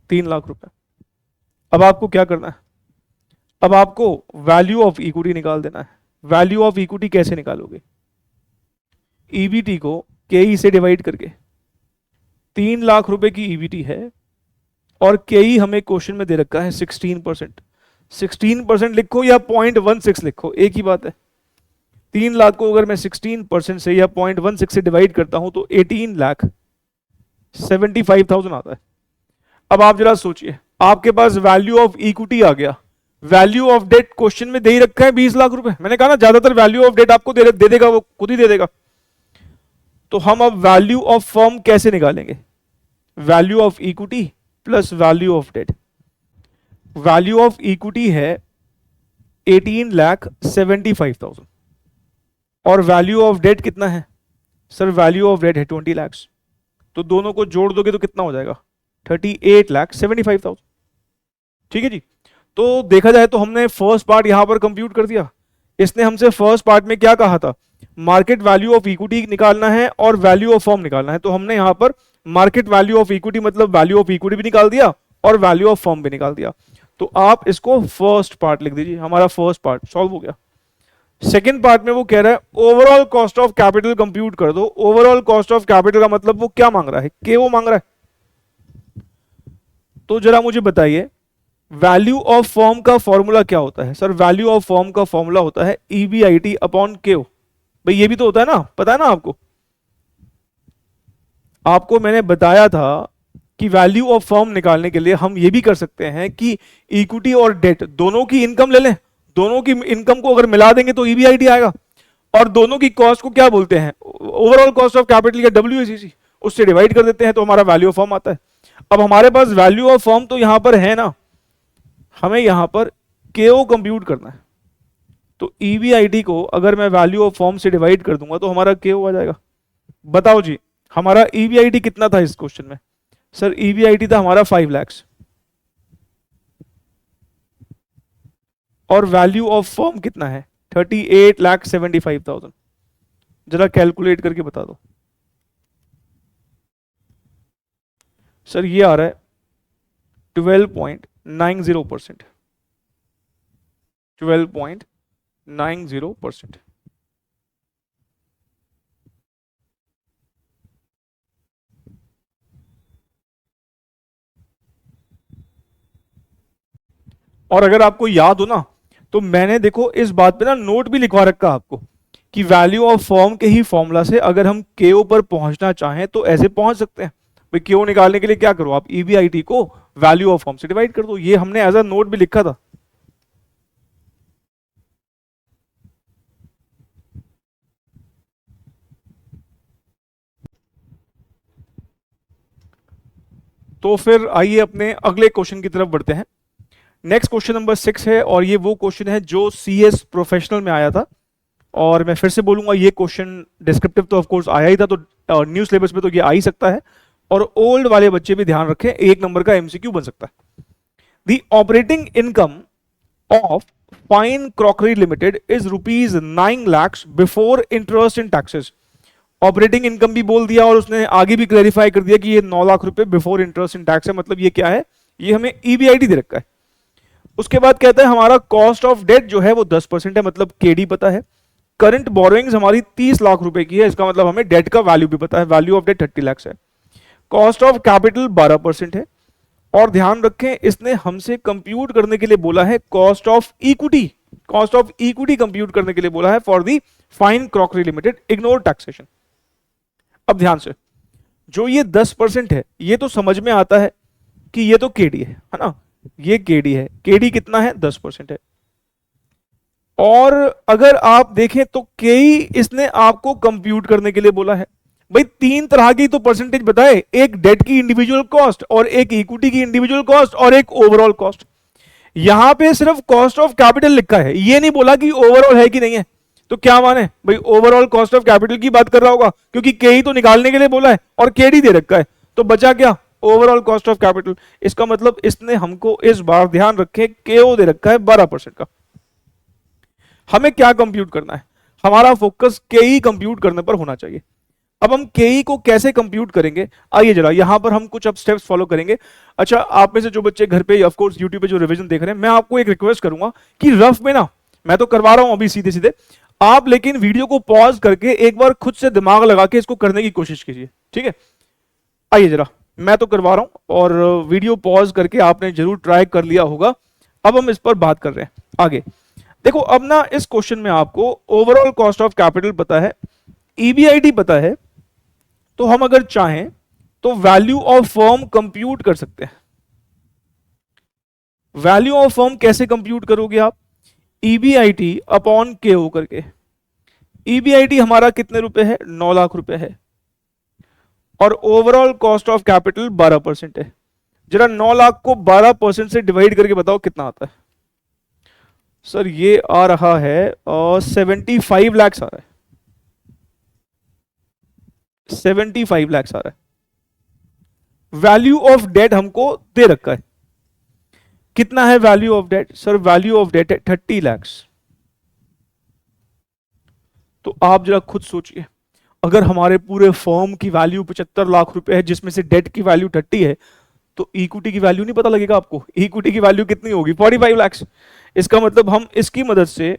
[SPEAKER 1] ₹3 लाख। अब आपको क्या करना है? अब आपको वैल्यू ऑफ इक्विटी निकाल देना है। वैल्यू ऑफ इक्विटी कैसे निकालोगे? ईबीटी को केई से डिवाइड करके। 3 लाख रुपए की ईबीटी है, और केई हमें क्वेश्चन में दे रखा है 16%। 16% लिखो या 0.16 लिखो, एक ही बात है। 3 लाख को अगर मैं 16% से या 0.16 से डिवाइड करता हूं तो 18,75,000 आता है। अब आप जरा सोचिए, आपके पास वैल्यू ऑफ इक्विटी आ गया, वैल्यू ऑफ डेट क्वेश्चन में दे ही रखा है 20 लाख रुपए। मैंने कहा ना, ज्यादातर वैल्यू ऑफ डेट आपको दे देगा, वो खुद ही दे देगा। तो हम अब वैल्यू ऑफ फर्म कैसे निकालेंगे? Value of equity plus value of debt. Value of equity है 18,75,000, और वैल्यू ऑफ डेट कितना है? सर, वैल्यू ऑफ डेट है 20 लाख। तो दोनों को जोड़ दोगे तो कितना हो जाएगा? 38,75,000। ठीक है जी। तो देखा जाए तो हमने फर्स्ट पार्ट यहां पर कंप्यूट कर दिया। इसने हमसे फर्स्ट पार्ट में क्या कहा था? मार्केट वैल्यू ऑफ इक्विटी निकालना है और वैल्यू ऑफ फर्म निकालना है। तो हमने यहां पर मार्केट वैल्यू ऑफ इक्विटी मतलब वैल्यू ऑफ इक्विटी भी निकाल दिया और वैल्यू ऑफ फर्म भी निकाल दिया। तो आप इसको फर्स्ट पार्ट लिख दीजिए, हमारा फर्स्ट पार्ट सॉल्व हो गया। सेकेंड पार्ट में वो कह रहा है overall cost of capital compute कर दो। ओवरऑल कॉस्ट ऑफ कैपिटल का मतलब वो क्या मांग रहा है? के वो मांग रहा है। तो जरा मुझे बताइए, वैल्यू ऑफ फर्म का फॉर्मूला क्या होता है? सर, वैल्यू ऑफ फर्म का फॉर्मूला होता है ईबीआईटी अपॉन क्यू। भाई ये भी तो होता है ना, पता है ना आपको? आपको मैंने बताया था कि वैल्यू ऑफ फर्म निकालने के लिए हम ये भी कर सकते हैं कि इक्विटी और डेट दोनों की इनकम ले लें। दोनों की इनकम को अगर मिला देंगे तो ईबीआईटी आएगा। और दोनों की कॉस्ट को क्या बोलते हैं? ओवरऑल कॉस्ट ऑफ कैपिटल या डब्ल्यूएसीसी, उससे डिवाइड कर देते हैं तो हमारा वैल्यू ऑफ फर्म आता है। अब हमारे पास वैल्यू ऑफ फर्म तो यहां पर है ना, हमें यहां पर केओ कंप्यूट करना है। तो ईबीआईटी को अगर मैं वैल्यू ऑफ फर्म से डिवाइड कर दूंगा तो हमारा केओ आ जाएगा। बताओ जी, हमारा ईबीआईटी कितना था इस क्वेश्चन में? सर, ईबीआईटी था हमारा 5 लाख, और वैल्यू ऑफ फर्म कितना है? 38,75,000। जरा कैलकुलेट करके बता दो। सर, ये आ रहा है 12.90%। 12.90%। और अगर आपको याद हो ना, तो मैंने देखो इस बात पे ना नोट भी लिखवा रखा आपको कि वैल्यू ऑफ फर्म के ही फॉर्मूला से अगर हम केओ पर पहुंचना चाहें तो ऐसे पहुंच सकते हैं। भाई केओ निकालने के लिए क्या करो, आप ईबीआईटी को वैल्यू ऑफ फर्म से डिवाइड कर दो। ये हमने एज अ नोट भी लिखा था। तो फिर आइए अपने अगले क्वेश्चन की तरफ बढ़ते हैं। नेक्स्ट क्वेश्चन नंबर 6 है और ये वो क्वेश्चन है जो CS प्रोफेशनल में आया था। और मैं फिर से बोलूंगा ये क्वेश्चन डिस्क्रिप्टिव तो ऑफ कोर्स आया ही था, तो न्यू सिलेबस में तो ये आ ही सकता है। और ओल्ड वाले बच्चे भी ध्यान रखें, एक नंबर का MCQ बन सकता है। The operating income of fine crockery limited is ₹9 lakhs before interest in taxes. Operating income भी बोल दिया और उसने आगे भी क्लैरिफाई कर दिया कि ये 9 लाख रुपए बिफोर इंटरेस्ट इन टैक्स है। मतलब ये क्या है, ये हमें EBIT दे रखा है। उसके बाद कहता है हमारा कॉस्ट ऑफ डेट जो है वो 10% है, मतलब KD पता है। करंट बोरोइंग्स हमारी 30 लाख रुपए की है, इसका मतलब हमें डेट का वैल्यू भी पता है, वैल्यू ऑफ डेट 30 लाख है। कॉस्ट ऑफ कैपिटल 12% है। और ध्यान रखें इसने हमसे कंप्यूट करने के लिए बोला है cost of equity. Cost of equity compute करने के लिए बोला है for the fine crockery limited, ignore taxation. अब ध्यान से, जो ये 10% है ये तो समझ में आता है कि ये तो KD है ना, ये KD है। KD कितना है, 10% है। और अगर आप देखें तो KE इसने आपको कंप्यूट करने के लिए बोला है। भाई तीन तरह की तो परसेंटेज बताए, एक डेट की इंडिविजुअल कॉस्ट और एक इक्विटी की इंडिविजुअल कॉस्ट और एक ओवरऑल कॉस्ट। यहां पे सिर्फ कॉस्ट ऑफ कैपिटल लिखा है, ये नहीं बोला कि ओवरऑल है कि नहीं है। तो क्या माने भाई, ओवरऑल कॉस्ट ऑफ कैपिटल की बात कर रहा होगा क्योंकि KE तो निकालने के लिए बोला है और KD दे रखा है, तो बचा क्या, ओवरऑल कॉस्ट ऑफ कैपिटल। इसका मतलब इसने हमको इस बार ध्यान रखें KO दे रखा है 12% का। हमें क्या कंप्यूट करना है, हमारा फोकस KE कंप्यूट करने पर होना चाहिए। अब हम KE को कैसे कंप्यूट करेंगे, आइए जरा यहां पर हम कुछ अब स्टेप्स फॉलो करेंगे। अच्छा, आप में से जो बच्चे घर पे ऑफ कोर्स यूट्यूब पे जो रिवीजन देख रहे हैं, मैं आपको एक रिक्वेस्ट करूंगा कि रफ में ना, मैं तो करवा रहा हूं अभी सीधे सीधे, आप लेकिन वीडियो को पॉज करके एक बार खुद से दिमाग लगा के इसको करने की कोशिश कीजिए, ठीक है। आइए जरा, मैं तो करवा रहा हूं और वीडियो पॉज करके आपने जरूर ट्राई कर लिया होगा। अब हम इस पर बात कर रहे हैं आगे। देखो अब ना इस क्वेश्चन में आपको ओवरऑल कॉस्ट ऑफ कैपिटल पता है, EBIT पता है, तो हम अगर चाहें तो वैल्यू ऑफ फर्म कंप्यूट कर सकते हैं। वैल्यू ऑफ फर्म कैसे कंप्यूट करोगे आप, EBIT अपॉन KO करके। EBIT हमारा कितने रुपए है, 9 लाख रुपए है। और ओवरऑल कॉस्ट ऑफ कैपिटल 12% है। जरा 9 लाख को 12% से डिवाइड करके बताओ कितना आता है। सर ये आ रहा है 75 लाख आ रहा है, 75 लाख आ रहा है। वैल्यू ऑफ डेट हमको दे रखा है, कितना है value of debt, sir value of debt है 30 लाख। तो आप जरा खुद सोचिए, अगर हमारे पूरे फर्म की वैल्यू 75 लाख रुपए है जिसमें से डेट की वैल्यू 30 है, तो इक्विटी की वैल्यू नहीं पता लगेगा आपको। इक्विटी की वैल्यू कितनी होगी, 45 लाख। इसका मतलब हम इसकी मदद से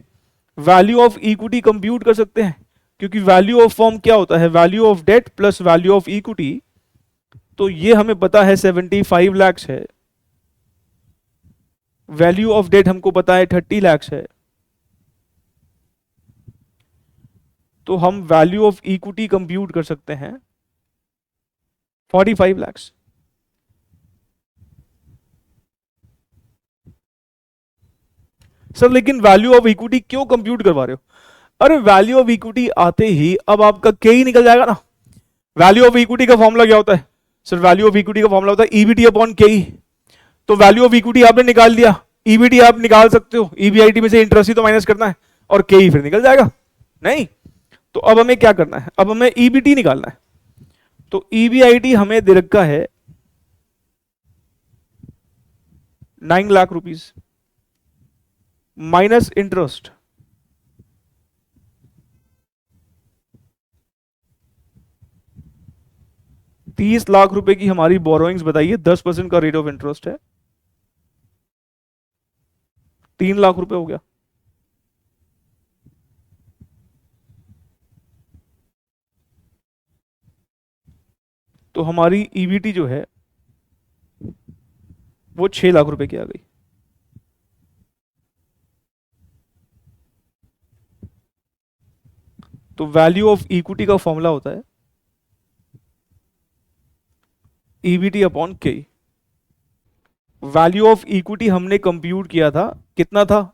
[SPEAKER 1] वैल्यू ऑफ इक्विटी कंप्यूट कर सकते हैं, क्योंकि वैल्यू ऑफ फर्म क्या होता है, value of debt plus value of equity. तो ये हमें पता है 75 लाख है, वैल्यू ऑफ डेट हमको पता है 30 लाख है, तो हम वैल्यू ऑफ इक्विटी कंप्यूट कर सकते हैं 45 लाख। सर लेकिन वैल्यू ऑफ इक्विटी क्यों कंप्यूट करवा रहे हो, अरे वैल्यू ऑफ इक्विटी आते ही अब आपका KE निकल जाएगा ना। वैल्यू ऑफ इक्विटी का फॉर्मूला क्या होता है, सर वैल्यू ऑफ इक्विटी का फॉर्मूला होता है EBT अपॉन KE। तो वैल्यू ऑफ इक्विटी आपने निकाल दिया, EBT आप निकाल सकते हो, EBIT में से इंटरेस्ट ही तो माइनस करना है और KE फिर निकल जाएगा नहीं। तो अब हमें क्या करना है, अब हमें EBT निकालना है। तो EBIT हमें दे रखा है 9 lakh rupees minus interest. ₹30 lakh की हमारी बोरोइंग्स बताइए, 10% का रेट ऑफ इंटरेस्ट है, 3 लाख रुपए हो गया। तो हमारी EBT जो है वो 6 लाख रुपए की आ गई। तो वैल्यू ऑफ इक्विटी का फॉर्मूला होता है EBT upon KE। Value of equity हमने कंप्यूट किया था, कितना था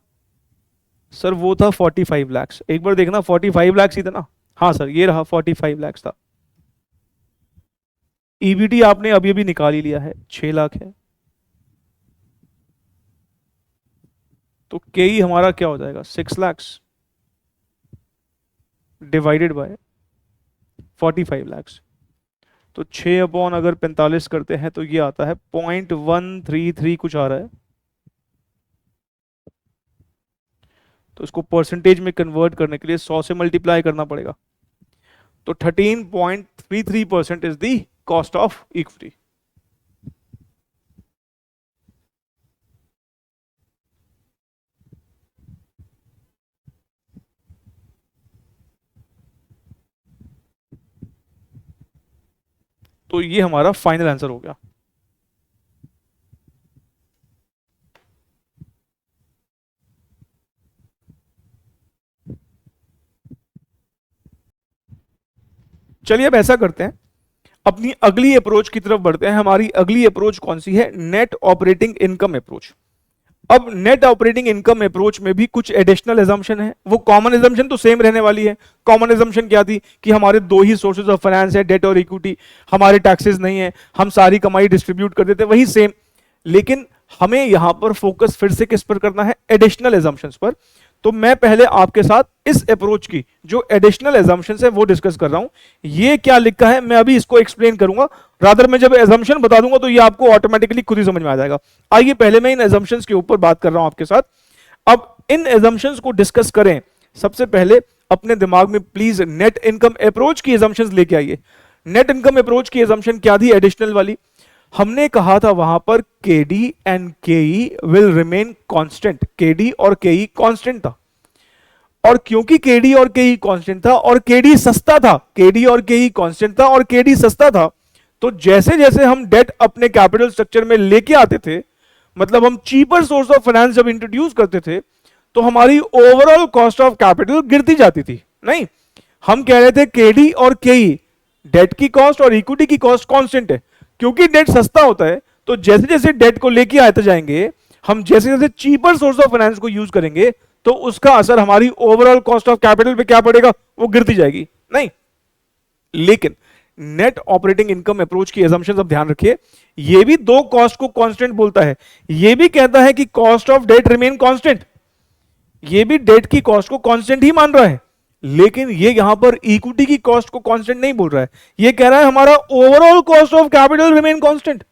[SPEAKER 1] सर, वो था 45 लाख। एक बार देखना 45 लाख ही था ना, हाँ सर ये रहा 45 लाख था। EBT आपने अभी अभी निकाल ही लिया है, 6 लाख है। तो के ई हमारा क्या हो जाएगा, 6 lakhs डिवाइडेड बाय 45 lakhs। तो 6 अपॉन अगर 45 करते हैं तो ये आता है 0.133 कुछ आ रहा है। तो इसको परसेंटेज में कन्वर्ट करने के लिए 100 से मल्टीप्लाई करना पड़ेगा। तो 13.33% is the cost of equity. तो ये हमारा फाइनल आंसर हो गया। चलिए अब ऐसा करते हैं, अपनी अगली अप्रोच की तरफ बढ़ते हैं। हमारी अगली अप्रोच कौन सी है, नेट ऑपरेटिंग इनकम अप्रोच। अब नेट ऑपरेटिंग इनकम अप्रोच में भी कुछ एडिशनल एजम्पशन है। वो कॉमन एजम्पशन तो सेम रहने वाली है। कॉमन एजम्पशन क्या थी कि हमारे दो ही सोर्सेज ऑफ फाइनेंस है, डेट और इक्विटी, हमारे टैक्सेस नहीं है, हम सारी कमाई डिस्ट्रीब्यूट कर देते, वही सेम। लेकिन हमें यहां पर फोकस फिर से किस पर करना है, एडिशनल एजम्पशंस पर। तो मैं पहले आपके साथ इस अप्रोच की जो एडिशनल एजम्पशंस है वो डिस्कस कर रहा हूं। ये क्या लिखा है मैं अभी इसको एक्सप्लेन करूंगा, रादर मैं जब एजम्पशन बता दूंगा तो ये आपको ऑटोमेटिकली खुद ही समझ में आ जाएगा। आइए पहले मैं इन एजम्पशंस के ऊपर बात कर रहा हूं आपके साथ। अब इन एजम्पशंस को डिस्कस करें, सबसे पहले अपने दिमाग में प्लीज नेट इनकम अप्रोच की एजम्पशंस लेके आइए। नेट इनकम अप्रोच की एजम्पशन क्या थी, एडिशनल वाली। हमने कहा था वहां पर केडी एंड केई विल रिमेन कांस्टेंट, केडी और केई कांस्टेंट था। और क्योंकि केडी और केई कांस्टेंट था और केडी सस्ता था, केडी और केई कांस्टेंट था और केडी सस्ता था, तो जैसे जैसे हम डेट अपने कैपिटल स्ट्रक्चर में लेके आते थे, मतलब हम चीपर सोर्स ऑफ फाइनेंस जब इंट्रोड्यूस करते थे, तो हमारी ओवरऑल कॉस्ट ऑफ कैपिटल गिरती जाती थी। नहीं, हम कह रहे थे केडी और केई डेट की कॉस्ट और इक्विटी की कॉस्ट कांस्टेंट है। क्योंकि डेट सस्ता होता है तो जैसे जैसे डेट को लेके आते जाएंगे, हम जैसे जैसे चीपर सोर्स ऑफ फाइनेंस को यूज करेंगे, तो उसका असर हमारी ओवरऑल कॉस्ट ऑफ कैपिटल पे क्या पड़ेगा, वो गिरती जाएगी। नहीं, लेकिन नेट ऑपरेटिंग इनकम अप्रोच की एजम्पशंस अब ध्यान रखिए, ये भी दो कॉस्ट को कांस्टेंट बोलता है। ये भी कहता है कि cost of debt remain constant, ये भी डेट की कॉस्ट को कांस्टेंट ही मान रहा है। लेकिन ये यहां पर इक्विटी की कॉस्ट को कांस्टेंट नहीं बोल रहा है, ये कह रहा है हमारा overall cost of capital remain constant.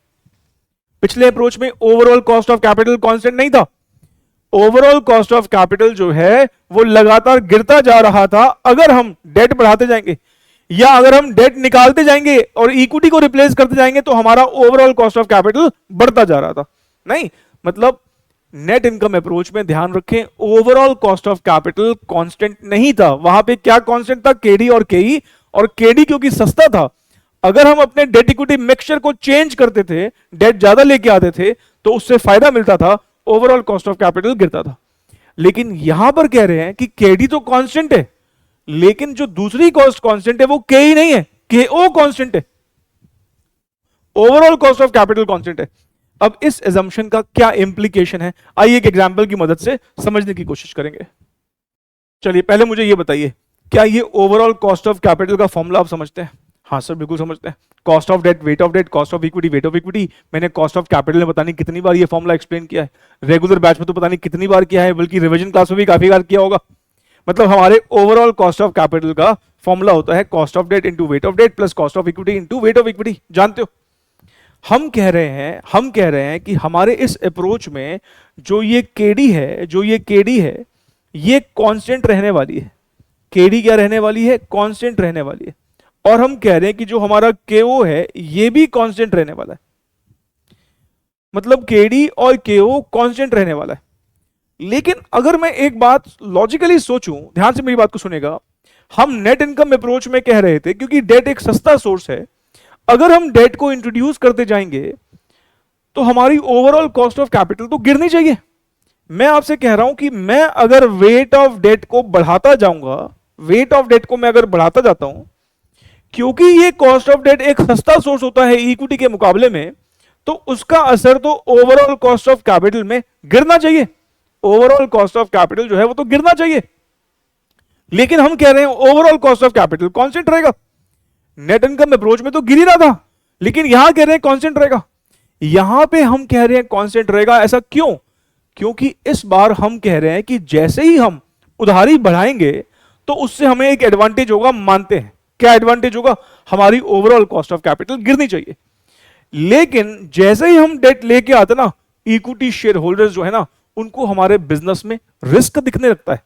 [SPEAKER 1] पिछले अप्रोच में overall cost of capital constant नहीं था, ओवरऑल कॉस्ट ऑफ कैपिटल जो है वो लगातार गिरता जा रहा था। अगर हम डेट बढ़ाते जाएंगे या अगर हम डेट निकालते जाएंगे और इक्विटी को रिप्लेस करते जाएंगे तो हमारा ओवरऑल कॉस्ट ऑफ कैपिटल बढ़ता जा रहा था। नहीं, मतलब नेट इनकम अप्रोच में ध्यान रखें, overall cost of capital constant नहीं था। वहां पे क्या कांस्टेंट था, केडी और केई, और केडी क्योंकि सस्ता था, अगर हम अपने डेट इक्विटी मिक्सचर को चेंज करते थे, डेट ज्यादा लेके आते थे, तो उससे फायदा मिलता था, ओवरऑल कॉस्ट ऑफ कैपिटल गिरता था। लेकिन यहां पर कह रहे हैं कि केडी तो कांस्टेंट है, लेकिन जो दूसरी कॉस्ट कांस्टेंट है वो केई नहीं है, केओ कांस्टेंट है, overall cost of capital constant है। अब इस एजम्पशन का क्या इंप्लीकेशन है, आइए एक एग्जांपल की मदद से समझने की कोशिश करेंगे। चलिए पहले मुझे यह बताइए, क्या ये ओवरऑल कॉस्ट ऑफ कैपिटल का फॉर्मूला आप समझते हैं? हाँ सर, बिल्कुल समझते हैं। Cost of debt weight of debt, cost of equity weight of equity. मैंने कॉस्ट ऑफ कैपिटल में पता नहीं कितनी बार ये फॉर्मूला एक्सप्लेन किया है, रेगुलर बैच में तो पता नहीं कितनी बार किया है, बल्कि रिवीजन क्लास में भी काफी बार किया होगा। मतलब हमारे ओवरऑल कॉस्ट ऑफ कैपिटल का फॉर्मूला होता है cost of debt into weight of debt plus cost of equity into weight of equity. जानते हो, हम कह रहे हैं कि हमारे इस अप्रोच में जो ये केडी है, ये कांस्टेंट रहने वाली है। केडी क्या रहने वाली है, कांस्टेंट रहने वाली है। और हम कह रहे हैं कि जो हमारा केओ है ये भी कांस्टेंट रहने वाला है। मतलब केडी और केओ कांस्टेंट रहने वाला है। लेकिन अगर मैं एक बात लॉजिकली सोचूं, ध्यान से मेरी बात को सुनेगा, हम नेट इनकम अप्रोच में कह रहे थे क्योंकि डेट एक सस्ता सोर्स है, अगर हम डेट को इंट्रोड्यूस करते जाएंगे तो हमारी ओवरऑल कॉस्ट ऑफ कैपिटल तो गिरनी चाहिए। मैं आपसे कह रहा हूं कि मैं अगर वेट ऑफ डेट को बढ़ाता जाऊंगा, वेट ऑफ डेट को मैं अगर बढ़ाता जाता हूं, क्योंकि ये कॉस्ट ऑफ डेट एक सस्ता सोर्स होता है इक्विटी के मुकाबले में, तो उसका असर तो ओवरऑल कॉस्ट ऑफ कैपिटल में गिरना चाहिए। ओवरऑल कॉस्ट ऑफ कैपिटल जो है वो तो गिरना चाहिए। लेकिन हम कह रहे हैं overall cost of capital constant रहेगा। नेट इनकम अप्रोच में तो गिर ही रहा था, लेकिन यहां कह रहे हैं कांस्टेंट रहेगा। यहां पे हम कह रहे हैं कांस्टेंट रहेगा, ऐसा क्यों? क्योंकि इस बार हम कह रहे हैं कि जैसे ही हम उधारी बढ़ाएंगे तो उससे हमें एक एडवांटेज होगा, मानते हैं। क्या एडवांटेज होगा? हमारी ओवरऑल कॉस्ट ऑफ कैपिटल गिरनी चाहिए। लेकिन जैसे ही हम डेट लेके आते ना, इक्विटी शेयर होल्डर्स जो है ना, उनको हमारे बिजनेस में रिस्क दिखने लगता है,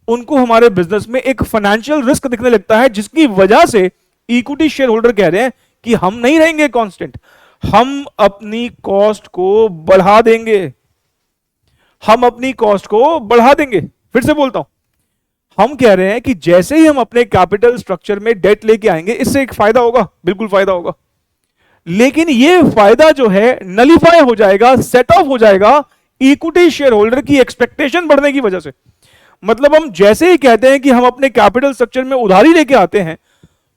[SPEAKER 1] उनको हमारे बिजनेस में एक फाइनेंशियल रिस्क दिखने लगता है, जिसकी वजह से इक्विटी शेयर होल्डर कह रहे हैं कि हम नहीं रहेंगे कांस्टेंट, हम अपनी कॉस्ट को बढ़ा देंगे, हम अपनी कॉस्ट को बढ़ा देंगे। फिर से बोलता हूं, हम कह रहे हैं कि जैसे ही हम अपने कैपिटल स्ट्रक्चर में डेट लेके आएंगे, इससे एक फायदा होगा, बिल्कुल फायदा होगा, लेकिन ये फायदा जो है नलीफाई हो जाएगा, सेट ऑफ हो जाएगा इक्विटी शेयर होल्डर की एक्सपेक्टेशन बढ़ने की वजह से। मतलब हम जैसे ही कहते हैं कि हम अपने कैपिटल स्ट्रक्चर में उधारी लेके आते हैं,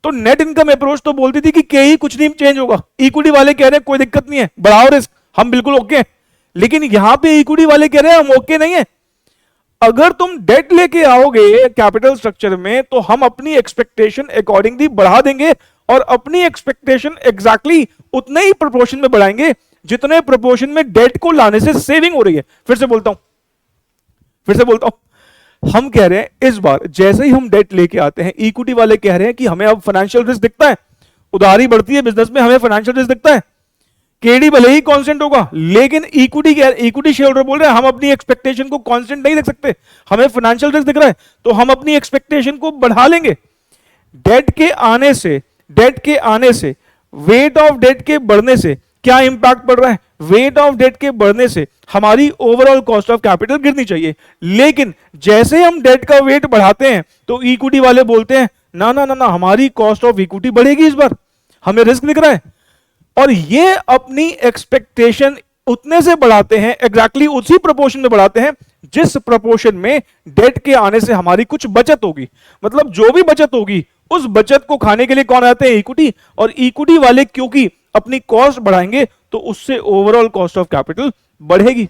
[SPEAKER 1] तो नेट इनकम अप्रोच तो बोलती थी कि कहीं कुछ नहीं चेंज होगा, इक्विटी वाले कह रहे हैं कोई दिक्कत नहीं है, बढ़ाओ रिस्क, हम बिल्कुल ओके हैं। लेकिन यहां पे इक्विटी वाले कह रहे हैं हम ओके नहीं है, अगर तुम डेट लेके आओगे कैपिटल स्ट्रक्चर में तो हम अपनी एक्सपेक्टेशन अकॉर्डिंगली बढ़ा देंगे, और अपनी एक्सपेक्टेशन एग्जैक्टली उतने ही प्रोपोर्शन में बढ़ाएंगे जितने प्रोपोर्शन में डेट को लाने से सेविंग हो रही है। फिर से बोलता हूं, हम कह रहे हैं इस बार जैसे ही हम डेट लेके आते हैं, इक्विटी वाले कह रहे हैं कि हमें अब फाइनेंशियल रिस्क दिखता है, उधारी बढ़ती है बिजनेस में, हमें फाइनेंशियल रिस्क दिखता है, केडी भले ही कांस्टेंट होगा, लेकिन इक्विटी शेयर होल्डर बोल रहे हैं हम अपनी एक्सपेक्टेशन को कांस्टेंट नहीं देख सकते, हमें फाइनेंशियल रिस्क दिख रहा है, तो हम अपनी एक्सपेक्टेशन को बढ़ा लेंगे। डेट के आने से वेट ऑफ डेट के बढ़ने से क्या इंपैक्ट पड़ रहा है? वेट ऑफ डेट के बढ़ने से हमारी ओवरऑल कॉस्ट ऑफ कैपिटल गिरनी चाहिए, लेकिन जैसे हम डेट का वेट बढ़ाते हैं तो इक्विटी वाले बोलते हैं ना ना ना ना, हमारी कॉस्ट ऑफ इक्विटी बढ़ेगी इस बार, हमें रिस्क दिख रहा है। और ये अपनी एक्सपेक्टेशन उतने से बढ़ाते हैं, एग्जैक्टली उसी प्रोपोर्शन में बढ़ाते हैं जिस प्रोपोर्शन में डेट के आने से हमारी कुछ बचत होगी। मतलब जो भी बचत होगी उस बचत को खाने के लिए कौन आते हैं? इक्विटी। और इक्विटी वाले क्योंकि अपनी कॉस्ट बढ़ाएंगे तो उससे ओवरऑल कॉस्ट ऑफ कैपिटल बढ़ेगी।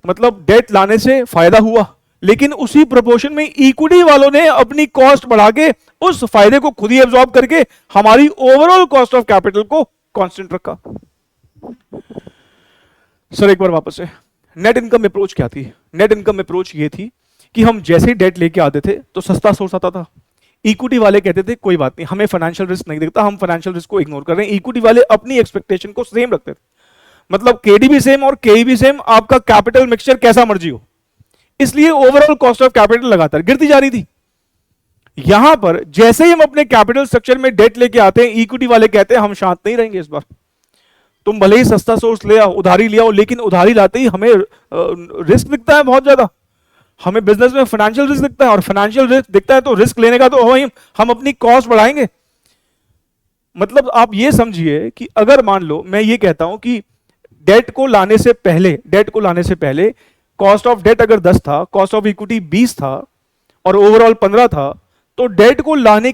[SPEAKER 1] मतलब डेट लाने से फायदा हुआ, लेकिन उसी प्रोपोर्शन में इक्विटी वालों ने अपनी कॉस्ट बढ़ा के उस फायदे को खुद ही एब्जॉर्ब करके हमारी ओवरऑल कॉस्ट ऑफ कैपिटल को कांस्टेंट रखा। सर एक बार वापस से, नेट इनकम अप्रोच क्या थी? नेट इनकम अप्रोच ये थी कि हम जैसे ही डेट लेके आते थे तो सस्ता सोर्स आता था, इक्विटी वाले कहते थे कोई बात नहीं, हमें फाइनेंशियल रिस्क नहीं दिखता, हम फाइनेंशियल रिस्क को इग्नोर कर रहे हैं। इक्विटी वाले अपनी एक्सपेक्टेशन को सेम रखते थे, मतलब केडी भी सेम और केई भी सेम, आपका कैपिटल मिक्सचर कैसा मर्जी हो, इसलिए ओवरऑल कॉस्ट ऑफ कैपिटल लगातार गिरती जा रही थी। यहां पर जैसे ही हम अपने कैपिटल स्ट्रक्चर में डेट लेके आते हैं, इक्विटी वाले कहते हैं हम शांत नहीं रहेंगे इस बार, तुम भले ही सस्ता सोर्स ले आओ, उधारी ले आओ, लेकिन उधारी लाते ही हमें रिस्क दिखता है बहुत ज्यादा, हमें बिजनेस में फाइनेंशियल रिस्क दिखता है, और फाइनेंशियल रिस्क दिखता है तो रिस्क लेने का तो हो ही, हम अपनी कॉस्ट बढ़ाएंगे। मतलब आप ये समझिए कि अगर मान लो मैं ये कहता हूं कि डेट को लाने से पहले कॉस्ट ऑफ डेट अगर 10 था, कॉस्ट ऑफ इक्विटी 20 था और ओवरऑल 15 था, तो डेट को लाने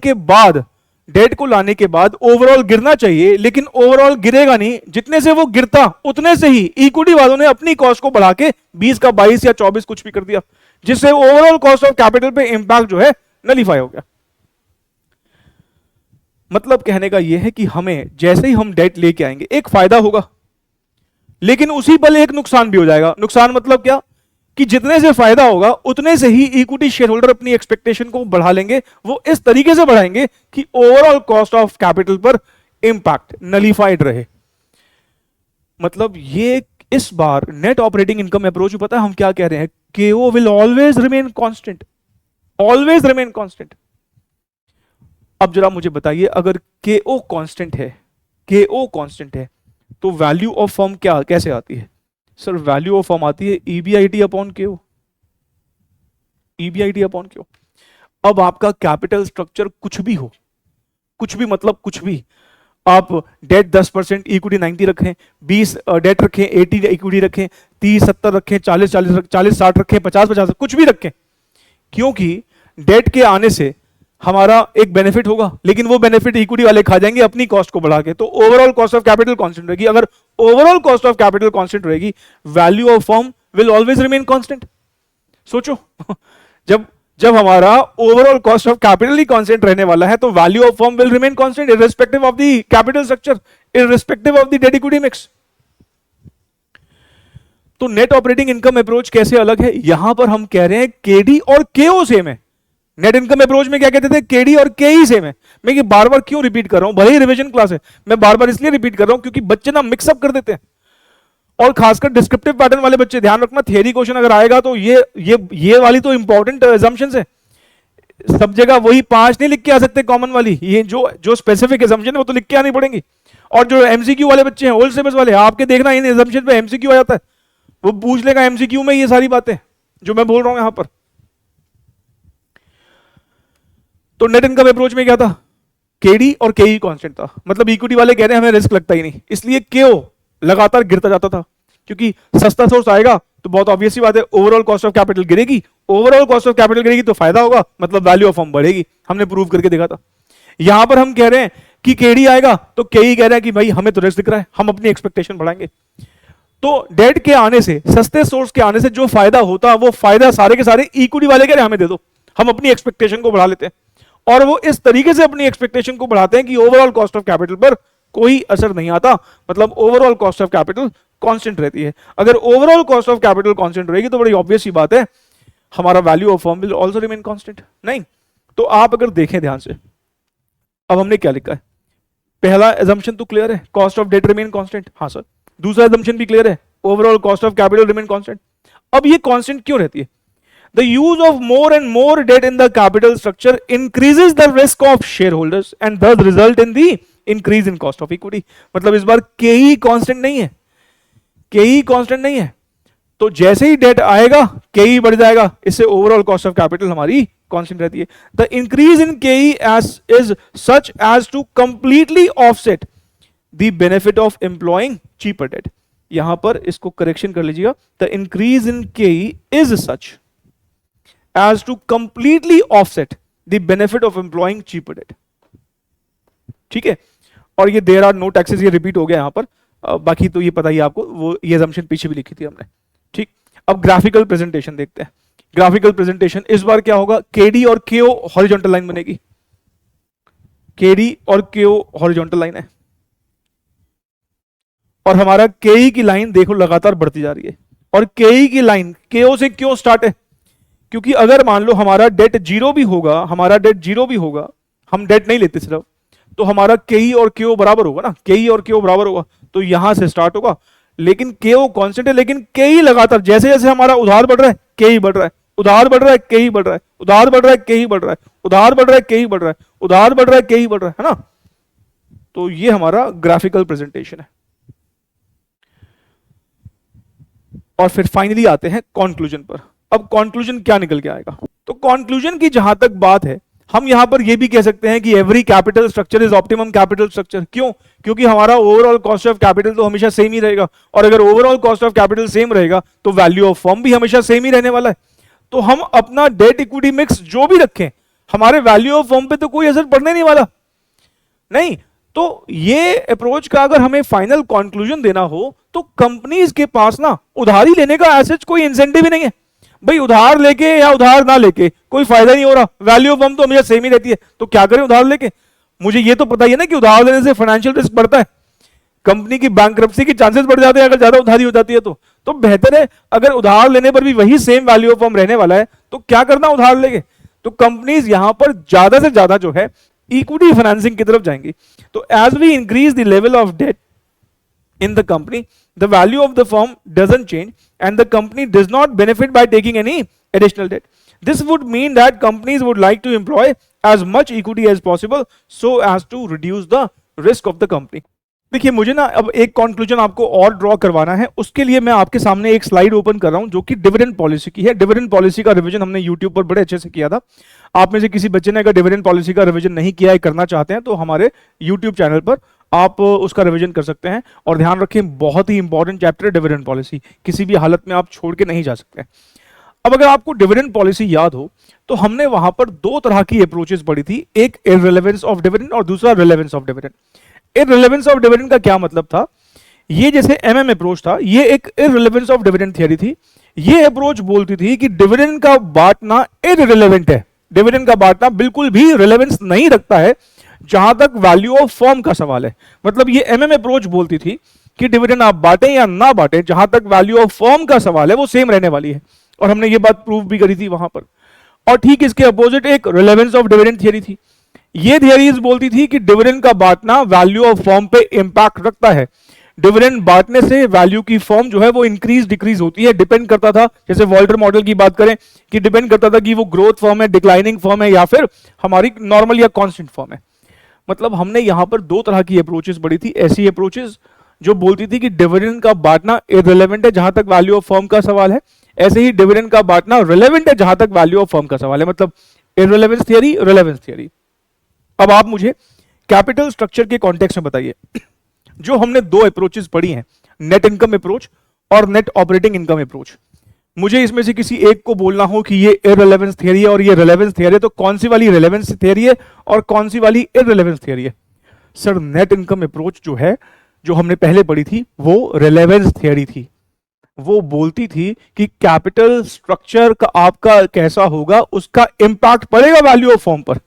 [SPEAKER 1] के बाद ओवरऑल गिरना चाहिए, लेकिन ओवरऑल गिरेगा नहीं, जितने से वो गिरता उतने से ही इक्विटी वालों ने अपनी कॉस्ट को बढ़ा के 20 का 22 या 24 कुछ भी कर दिया, जिससे ओवरऑल कॉस्ट ऑफ कैपिटल पे इंपैक्ट जो है नलीफाई हो गया। मतलब कहने का यह है कि हमें जैसे ही हम डेट लेके आएंगे एक फायदा होगा, लेकिन उसी पल एक नुकसान भी हो जाएगा। नुकसान मतलब क्या? कि जितने से फायदा होगा उतने से ही इक्विटी शेयर होल्डर अपनी एक्सपेक्टेशन को बढ़ा लेंगे, वो इस तरीके से बढ़ाएंगे कि ओवरऑल कॉस्ट ऑफ कैपिटल पर इंपैक्ट नलीफाइड रहे। मतलब ये इस बार नेट ऑपरेटिंग इनकम अप्रोच में पता है हम क्या कह रहे हैं? केओ will always remain constant, always remain constant. अब जरा मुझे बताइए, अगर केओ कांस्टेंट है तो वैल्यू ऑफ फर्म क्या कैसे आती है? सर वैल्यू ऑफ फर्म आती है ईबीआईटी अपॉन केओ, ईबीआईटी अपॉन केओ। अब आपका कैपिटल स्ट्रक्चर कुछ भी हो, कुछ भी मतलब कुछ भी, आप डेट 10%, इक्विटी 90 रखें, 20 डेट रखें, 80 इक्विटी रखें, 30-70 रखें, 40-60 रखें, 50-50 कुछ भी रखें, क्योंकि डेट के आने से हमारा एक बेनिफिट होगा, लेकिन वो बेनिफिट इक्विटी वाले खा जाएंगे अपनी कॉस्ट को बढ़ा के, तो overall cost of capital constant रहेगी। अगर overall cost of capital constant रहेगी, value of firm will always remain constant. सोचो जब हमारा ओवरऑल कॉस्ट ऑफ कैपिटल ही कांस्टेंट रहने वाला है, तो value of firm will remain constant irrespective of the capital structure, irrespective of the debt equity mix. तो नेट ऑपरेटिंग इनकम अप्रोच कैसे अलग है? यहां पर हम कह रहे हैं केडी और केओ सेम है। नेट इनकम अप्रोच में क्या कहते थे? केडी और केई सेम है। मैं ये बार बार क्यों रिपीट कर रहा हूं? भले ही रिवीजन क्लास है, मैं बार बार इसलिए रिपीट कर रहा हूं क्योंकि बच्चे ना मिक्सअप कर देते हैं, और खासकर डिस्क्रिप्टिव पैटर्न वाले बच्चे। ध्यान रखना, थियरी क्वेश्चन अगर आएगा तो ये वाली तो इंपॉर्टेंट assumptions है। सब जगह वही 5 नहीं लिख के आ सकते कॉमन वाली, ये जो स्पेसिफिक assumption है वो तो लिख के आनी पड़ेंगी। और जो एमसीक्यू वाले बच्चे हैं, ओल्ड सिलेबस वाले, आपके देखना इन assumption पे एमसीक्यू आ जाता है, वो पूछ लेगा एमसीक्यू में ये सारी बातें जो मैं बोल रहा हूं यहां पर। तो नेट इनकम अप्रोच में क्या था? केडी और केई कांस्टेंट था, मतलब इक्विटी वाले कह रहे हैं हमें रिस्क लगता ही नहीं, इसलिए केओ लगातार गिरता जाता था, क्योंकि सस्ता सोर्स आएगा तो बहुत ऑब्वियस सी बात है ओवरऑल कॉस्ट ऑफ कैपिटल गिरेगी, ओवरऑल कॉस्ट ऑफ कैपिटल गिरेगी तो फायदा होगा, मतलब वैल्यू ऑफ फर्म बढ़ेगी। हमने प्रूव करके देखा था। यहां पर हम कह रहे हैं कि केडी आएगा तो केई कह रहे हैं कि भाई हमें तो रिस्क दिख रहा है, हम अपनी एक्सपेक्टेशन बढ़ाएंगे। तो डेट के आने से, सस्ते सोर्स के आने से जो फायदा होता है वो फायदा सारे के सारे इक्विटी वाले कह रहे हैं हमें दे दो, हम अपनी एक्सपेक्टेशन को बढ़ा लेते हैं। और वो इस तरीके से अपनी एक्सपेक्टेशन को बढ़ाते हैं कि ओवरऑल कॉस्ट ऑफ कैपिटल पर कोई असर नहीं आता, मतलब overall cost of capital constant रहती है। अगर overall cost of capital constant रहेगी तो बड़ी ऑब्वियस सी बात है हमारा value of firm will also remain constant. नहीं तो आप अगर देखें ध्यान से, अब हमने क्या लिखा है? पहला assumption तो क्लियर है, cost of debt remain constant. हाँ सर। दूसरा assumption भी क्लियर है, overall cost of capital remain constant. अब ये कांस्टेंट क्यों रहती है? The use of more and more debt in the capital structure increases the risk of shareholders and thus result in the increase in cost of equity। मतलब इस बार के ही constant नहीं है, के ही कांस्टेंट नहीं है, तो जैसे ही डेट आएगा के ही बढ़ जाएगा, इससे ओवरऑल कॉस्ट ऑफ कैपिटल हमारी कांस्टेंट रहती है। द इंक्रीज इन के ही is such as to completely offset the benefit of employing cheaper debt. यहां पर इसको करेक्शन कर लीजिएगा, द इंक्रीज इन के ही is such as to completely offset the benefit of employing cheaper debt। ठीक है, और ये there are no taxes ये रिपीट हो गया यहां पर, बाकी तो ये पता ही आपको, वो ये assumption पीछे भी लिखी थी हमने। ठीक, अब ग्राफिकल प्रेजेंटेशन देखते हैं। ग्राफिकल प्रेजेंटेशन इस बार क्या होगा? केडी और केओ हॉरिजॉन्टल लाइन बनेगी, केडी और केओ हॉरिजॉन्टल लाइन है, और हमारा केई की लाइन देखो लगातार बढ़ती जा रही है, और केई की लाइन केओ से क्यों स्टार्ट है? क्योंकि अगर मान लो हमारा डेट जीरो भी होगा, हमारा डेट जीरो भी होगा, हम डेट नहीं लेते सिर्फ, तो हमारा केई और केओ बराबर होगा ना, केई और केओ बराबर होगा, तो यहां से स्टार्ट होगा। लेकिन केओ कांस्टेंट है, लेकिन केई लगातार जैसे जैसे हमारा उधार बढ़ रहा है केई बढ़ रहा है, उधार बढ़ रहा है केई बढ़ रहा है, उधार बढ़ रहा है केई बढ़ रहा है, उधार बढ़ रहा है केई बढ़ रहा है, उधार बढ़ रहा है केई बढ़ रहा है ना। तो ये हमारा ग्राफिकल प्रेजेंटेशन है। और फिर फाइनली आते हैं कंक्लूजन पर। अब कंक्लूजन क्या निकल के आएगा? तो कंक्लूजन की जहां तक बात है, हम यहां पर यह भी कह सकते हैं कि every capital structure is optimum capital structure. क्यों? क्योंकि हमारा ओवरऑल कॉस्ट ऑफ कैपिटल तो हमेशा सेम ही रहेगा, और अगर overall cost of capital same रहेगा तो वैल्यू ऑफ फर्म भी हमेशा सेम ही रहने वाला है। तो हम अपना डेट इक्विटी मिक्स जो भी रखें, हमारे वैल्यू ऑफ फर्म पे तो कोई असर पड़ने नहीं वाला। नहीं तो ये अप्रोच का अगर हमें फाइनल कंक्लूजन देना हो तो कंपनीज के पास ना उधारी लेने का ऐसा कोई इंसेंटिव ही नहीं है। भाई उधार लेके या उधार ना लेके कोई फायदा नहीं हो रहा, वैल्यू ऑफ फर्म तो हमेशा सेम ही रहती है, तो क्या करें उधार लेके? मुझे ये तो पता ही है ना कि उधार लेने से फाइनेंशियल रिस्क बढ़ता है, कंपनी की बैंकरप्सी के चांसेस बढ़ जाते हैं अगर ज्यादा उधारी हो जाती है। तो बेहतर है अगर उधार लेने पर भी वही सेम वैल्यू ऑफ फर्म रहने वाला है तो क्या करना उधार लेके। तो कंपनीज यहां पर ज्यादा से ज्यादा जो है इक्विटी फाइनेंसिंग की तरफ जाएंगी। तो as we increase the level of debt in the company, the value of the firm doesn't change and the company does not benefit by taking any additional debt. This would mean that companies would like to employ as much equity as possible so as to reduce the risk of the company. देखिए मुझे ना अब एक conclusion आपको और draw करवाना है, उसके लिए मैं आपके सामने एक स्लाइड ओपन कर रहा हूं जो कि डिविडेंड पॉलिसी की है। डिविडेंड पॉलिसी का रिवीजन हमने यूट्यूब पर बड़े अच्छे से किया था। आप में से किसी बच्चे ने अगर डिविडेंड पॉलिसी का रिवीजन नहीं किया है, करना चाहते हैं, तो हमारे यूट्यूब चैनल पर आप उसका रिवीजन कर सकते हैं। और ध्यान रखें बहुत ही इंपॉर्टेंट चैप्टर है डिविडेंड पॉलिसी, किसी भी हालत में आप छोड़ के नहीं जा सकते। अब अगर आपको डिविडेंड पॉलिसी याद हो तो हमने वहां पर दो तरह की अप्रोचेस पढ़ी थी, एक इररिलेवेंस ऑफ डिविडेंड और दूसरा relevance of dividend. इररिलेवेंस of dividend का क्या मतलब था? ये जैसे एमएम अप्रोच था, ये एक इररिलेवेंस ऑफ डिविडेंड थ्योरी थी। ये अप्रोच बोलती थी कि डिविडेंड का बांटना इररिलेवेंट है, डिविडेंड का बांटना बिल्कुल भी रिलेवेंस नहीं रखता है जहां तक वैल्यू ऑफ फर्म का सवाल है। मतलब ये एमएम अप्रोच बोलती थी कि डिविडेंड आप बांटें या ना बांटें, जहां तक वैल्यू ऑफ फर्म का सवाल है वो सेम रहने वाली है, और हमने ये बात प्रूव भी करी थी वहां पर। और ठीक इसके अपोजिट एक रिलेवेंस ऑफ डिविडेंड थियरी थी। ये थियरीज बोलती थी कि डिविडेंड का बांटना वैल्यू ऑफ फर्म पे इंपैक्ट रखता है। डिविडेंड बांटने से वैल्यू की फॉर्म जो है वो इंक्रीज डिक्रीज होती है, डिपेंड करता था, जैसे वॉल्टर मॉडल की बात करें कि डिपेंड करता था कि वो ग्रोथ फॉर्म है, डिक्लाइनिंग फॉर्म है, या फिर हमारी नॉर्मल या कांस्टेंट फॉर्म है। मतलब हमने यहां पर दो तरह की अप्रोचेस पढ़ी थी। ऐसी अप्रोचेस जो बोलती थी कि डिविडेंड का बांटना इररिलेवेंट है जहां तक वैल्यू ऑफ फर्म का सवाल है, ऐसे ही डिविडेंड का बांटना रिलेवेंट है जहां तक वैल्यू ऑफ फर्म का सवाल है, मतलब इररिलेवेंस थियरी, रिलेवेंस थियरी। अब आप मुझे कैपिटल स्ट्रक्चर के कॉन्टेक्स्ट में बताइए, जो हमने दो अप्रोचेस पढ़ी हैं, नेट इनकम अप्रोच और नेट ऑपरेटिंग इनकम अप्रोच, मुझे इसमें से किसी एक को बोलना हो कि ये इररिलेवेंस थियरी है और ये रिलेवेंस थियरी है, तो कौन सी वाली रिलेवेंस थियरी है और कौन सी वाली इररिलेवेंस थियरी है? सर, नेट इनकम अप्रोच जो है, जो हमने पहले पढ़ी थी, वो रिलेवेंस थियरी थी। वो बोलती थी कि कैपिटल स्ट्रक्चर का आपका कैसा होगा, उसका इंपैक्ट पड़ेगा वैल्यू ऑफ फर्म पर।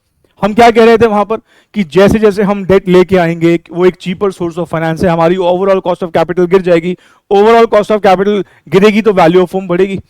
[SPEAKER 1] हम क्या कह रहे थे वहां पर कि जैसे जैसे हम डेट लेके आएंगे, वो एक चीपर सोर्स ऑफ फाइनेंस है, हमारी ओवरऑल कॉस्ट ऑफ कैपिटल गिर जाएगी, ओवरऑल कॉस्ट ऑफ कैपिटल गिरेगी तो वैल्यू ऑफ फर्म बढ़ेगी।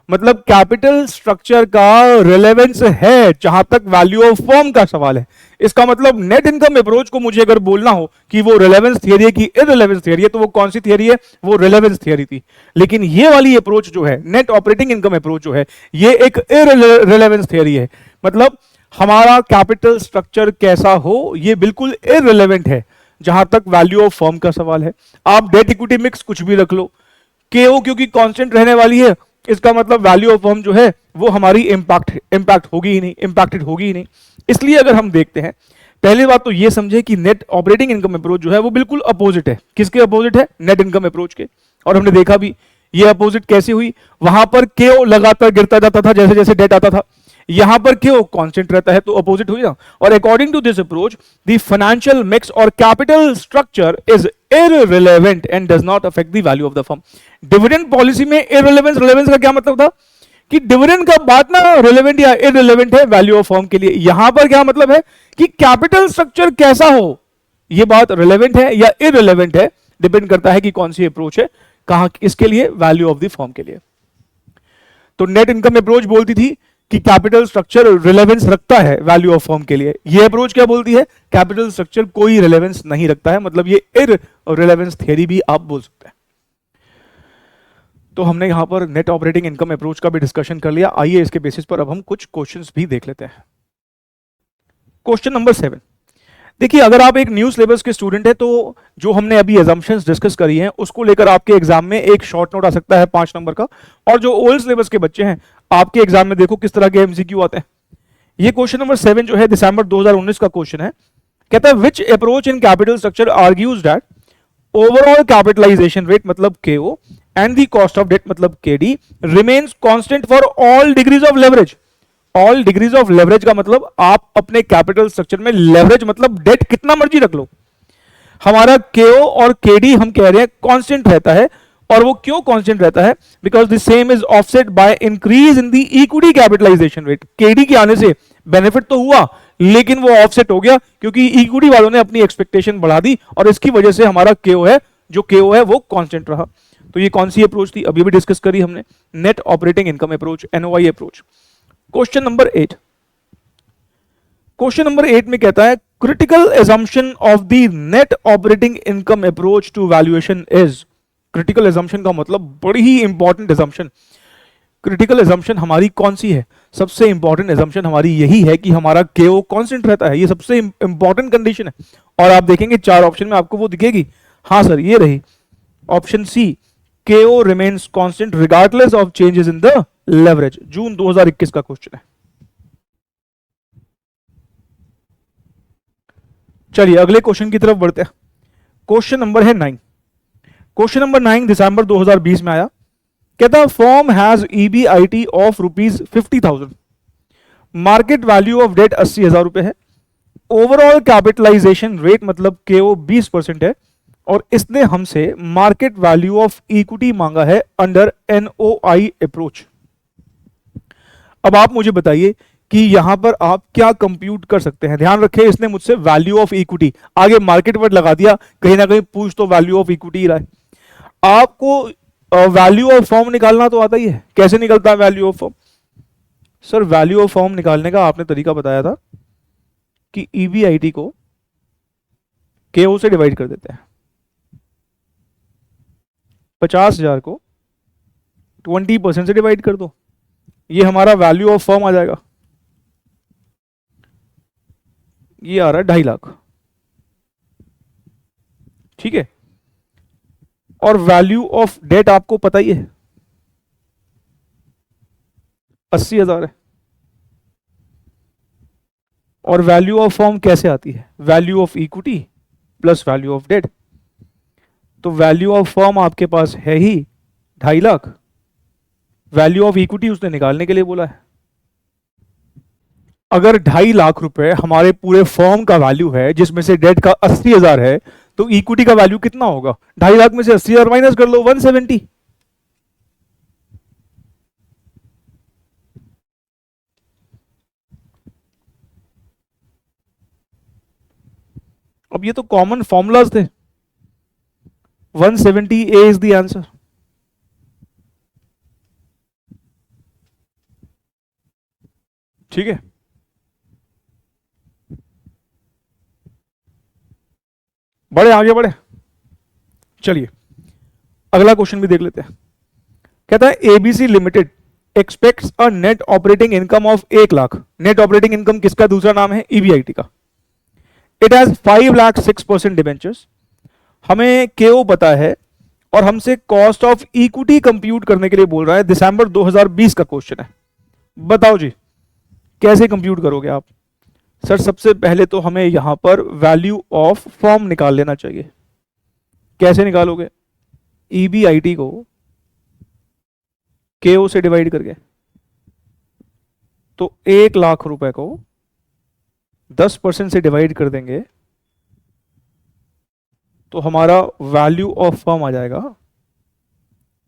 [SPEAKER 1] मतलब कैपिटल स्ट्रक्चर का रिलेवेंस है जहां तक वैल्यू ऑफ फर्म का सवाल है। इसका मतलब नेट इनकम अप्रोच को मुझे अगर बोलना हो कि वो रिलेवेंस थियरी है कि इररिलेवेंस थियरी है, तो वो कौन सी थियरी है? वो रिलेवेंस थियरी थी। लेकिन ये वाली अप्रोच जो है, नेट ऑपरेटिंग इनकम अप्रोच जो है, ये एक इररिलेवेंस थियरी है। मतलब हमारा कैपिटल स्ट्रक्चर कैसा हो ये बिल्कुल इररिलेवेंट है जहां तक वैल्यू ऑफ फर्म का सवाल है। आप डेट इक्विटी मिक्स कुछ भी रख लो, केओ क्योंकि कांस्टेंट रहने वाली है, इसका मतलब वैल्यू ऑफ फर्म जो है वो हमारी इंपैक्ट होगी ही नहीं, इंपैक्टेड होगी ही नहीं। इसलिए अगर हम देखते हैं, पहली बात तो ये समझे कि नेट ऑपरेटिंग इनकम अप्रोच जो है वो बिल्कुल अपोजिट है। किसके अपोजिट है? नेट इनकम अप्रोच के। और हमने देखा भी ये अपोजिट कैसे हुई। वहां पर केओ लगातार गिरता जाता था जैसे जैसे डेट आता था, यहां पर क्यों कांस्टेंट रहता है, तो अपोजिट हुई ना। और according to this approach the financial mix और capital structure is irrelevant and does not affect the value of the firm. Dividend policy में इररिलेवेंस, रिलेवेंस का क्या मतलब था कि डिविडेंड का बांटना रिलेवेंट या इररिलेवेंट है वैल्यू ऑफ फर्म के लिए। यहां पर क्या मतलब है कि कैपिटल स्ट्रक्चर कैसा हो, यह बात रिलेवेंट है या इररिलेवेंट है, डिपेंड करता है कि कौन सी अप्रोच है, कहां, किसके लिए, वैल्यू ऑफ द फर्म के लिए। तो नेट इनकम अप्रोच बोलती थी कि कैपिटल स्ट्रक्चर रिलेवेंस रखता है वैल्यू ऑफ फर्म के लिए। ये अप्रोच क्या बोलती है? कैपिटल स्ट्रक्चर कोई रिलेवेंस नहीं रखता है, मतलब ये इररिलेवेंस थियरी भी आप बोल सकते हैं। तो हमने यहां पर नेट ऑपरेटिंग इनकम अप्रोच का भी डिस्कशन कर लिया। आइए इसके बेसिस पर अब हम कुछ क्वेश्चंस भी देख लेते हैं। क्वेश्चन नंबर 7, देखिए, अगर आप एक न्यू सिलेबस के स्टूडेंट है तो जो हमने अभी एजम्पशंस डिस्कस करी हैं उसको लेकर आपके एग्जाम में एक शॉर्ट नोट आ सकता है 5 नंबर का। और जो ओल्ड सिलेबस के बच्चे हैं, आपके एग्जाम में देखो किस तरह के एमसीक्यू आते हैं। ये क्वेश्चन नंबर 7 जो है दिसंबर 2019 का क्वेश्चन है। कहता है which approach in capital structure argues that overall capitalization rate मतलब KO and the cost of debt मतलब KD remains constant for all degrees of leverage. All degrees of leverage का मतलब आप अपने कैपिटल स्ट्रक्चर में लेवरेज मतलब debt कितना मर्जी रख लो, हमारा केओ और केडी हम कह रहे हैं कांस्टेंट रहता है। और वो क्यों कांस्टेंट रहता है? Because the same is offset by increase in the equity capitalization rate. KD के आने से बेनिफिट तो हुआ लेकिन वो ऑफसेट हो गया क्योंकि इक्विटी वालों ने अपनी एक्सपेक्टेशन बढ़ा दी और इसकी वजह से हमारा केओ है, जो केओ है वो कांस्टेंट रहा। तो ये कौन सी अप्रोच थी? अभी भी डिस्कस करी हमने, net operating income approach, NOI approach. Question number 8, question number 8 में कहता है critical assumption of the net operating income approach to valuation is. Critical assumption का मतलब बड़ी ही इंपॉर्टेंट assumption। क्रिटिकल assumption हमारी कौन सी है? सबसे इंपॉर्टेंट assumption हमारी यही है कि हमारा केओ कांस्टेंट रहता है। ये सबसे इंपॉर्टेंट कंडीशन है। और आप देखेंगे 4 ऑप्शन में आपको वो दिखेगी। हाँ सर, ये रही option C, KO remains constant regardless of changes in the leverage. जून 2021 का क्वेश्चन है। चलिए अगले क्वेश्चन की तरफ बढ़ते हैं। क्वेश्चन नंबर है 9। क्वेश्चन नंबर 9 दिसंबर 2020 में आया। कहता firm has EBIT of ₹50,000, market value of debt 80,000 रुपए है, ओवरऑल कैपिटलाइजेशन रेट मतलब केओ 20% है और इसने हमसे मार्केट वैल्यू ऑफ इक्विटी मांगा है अंडर एनओआई अप्रोच। अब आप मुझे बताइए कि यहां पर आप क्या कंप्यूट कर सकते हैं। ध्यान रखें, इसने मुझसे वैल्यू ऑफ इक्विटी आगे मार्केट वर्ड लगा दिया, कहीं ना कहीं पूछ तो वैल्यू ऑफ इक्विटी रहा है। आपको वैल्यू ऑफ फर्म निकालना तो आता ही है। कैसे निकलता है value of firm? Sir value of firm निकालने का आपने तरीका बताया था कि ईबीआईटी को केओ से डिवाइड कर देते हैं। 50,000 को 20% से डिवाइड कर दो, ये हमारा वैल्यू ऑफ फर्म आ जाएगा। ये आ रहा है 2.5 लाख। ठीक है, और वैल्यू ऑफ डेट आपको पता ही है 80,000 है। और वैल्यू ऑफ फर्म कैसे आती है? Value of equity plus value of debt. तो वैल्यू ऑफ फर्म आपके पास है ही 2.5 लाख, वैल्यू ऑफ इक्विटी उसने निकालने के लिए बोला है। अगर 2.5 लाख रुपए हमारे पूरे फर्म का वैल्यू है, जिसमें से डेट का 80,000 है, तो इक्विटी का वैल्यू कितना होगा? 2.5 लाख में से 80,000 माइनस कर लो, 170। अब ये तो कॉमन फॉर्मूलाज थे। 170 ए इज द आंसर। ठीक है, बढ़े आगे बढ़े। चलिए अगला क्वेश्चन भी देख लेते हैं। कहता है ABC limited aspects a net operating income of 1 lakh. Net operating income किसका दूसरा नाम है? ईबीआईटी का। It has 5,06% debentures. हमें केओ पता है और हमसे कॉस्ट ऑफ इक्विटी कंप्यूट करने के लिए बोल रहा है। दिसंबर 2020 का क्वेश्चन है। बताओ जी कैसे कंप्यूट करोगे आप? सर सबसे पहले तो हमें यहां पर वैल्यू ऑफ फर्म निकाल लेना चाहिए। कैसे निकालोगे? ईबीआईटी को केओ से डिवाइड करके। तो 1 लाख रुपए को 10% से डिवाइड कर देंगे तो हमारा वैल्यू ऑफ फर्म आ जाएगा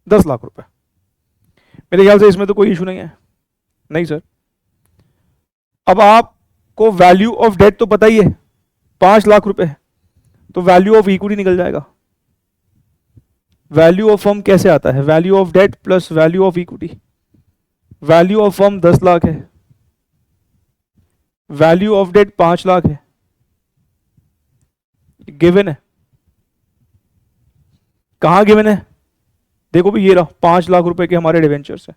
[SPEAKER 1] 10 लाख रुपए। मेरे ख्याल से इसमें तो कोई इशू नहीं है। नहीं सर। अब आपको वैल्यू ऑफ डेट तो पता ही है 5 लाख रुपए, तो वैल्यू ऑफ इक्विटी निकल जाएगा। वैल्यू ऑफ फर्म कैसे आता है? Value of debt plus value of equity. Value of firm 10 lakh है, वैल्यू ऑफ डेट 5 लाख है, गिवन है। कहां गिवन है? देखो भी ये रहा 5 लाख रुपए के हमारे डिवेंचर्स है।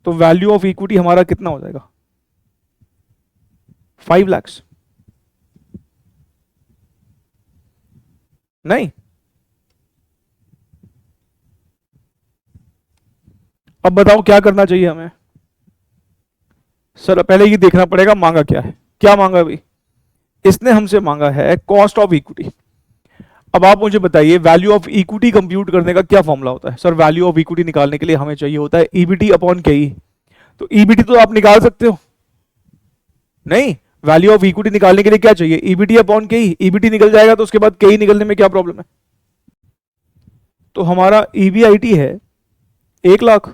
[SPEAKER 1] तो वैल्यू ऑफ इक्विटी हमारा कितना हो जाएगा? 5 लाख। नहीं, अब बताओ क्या करना चाहिए हमें? सर पहले ये देखना पड़ेगा मांगा क्या है। क्या मांगा भाई? इसने हमसे मांगा है कॉस्ट ऑफ इक्विटी। अब आप मुझे बताइए वैल्यू ऑफ इक्विटी कंप्यूट करने का क्या फॉर्मूला होता है? सर वैल्यू ऑफ इक्विटी निकालने के लिए हमें चाहिए होता है ईबीटी अपॉन केई। तो ईबीटी तो आप निकाल सकते हो। नहीं, वैल्यू ऑफ इक्विटी निकालने के लिए क्या चाहिए? ईबीटी अपॉन केई। ईबीटी निकल जाएगा तो उसके बाद केई निकलने में क्या प्रॉब्लम है? तो हमारा ईबीआईटी है 1 लाख,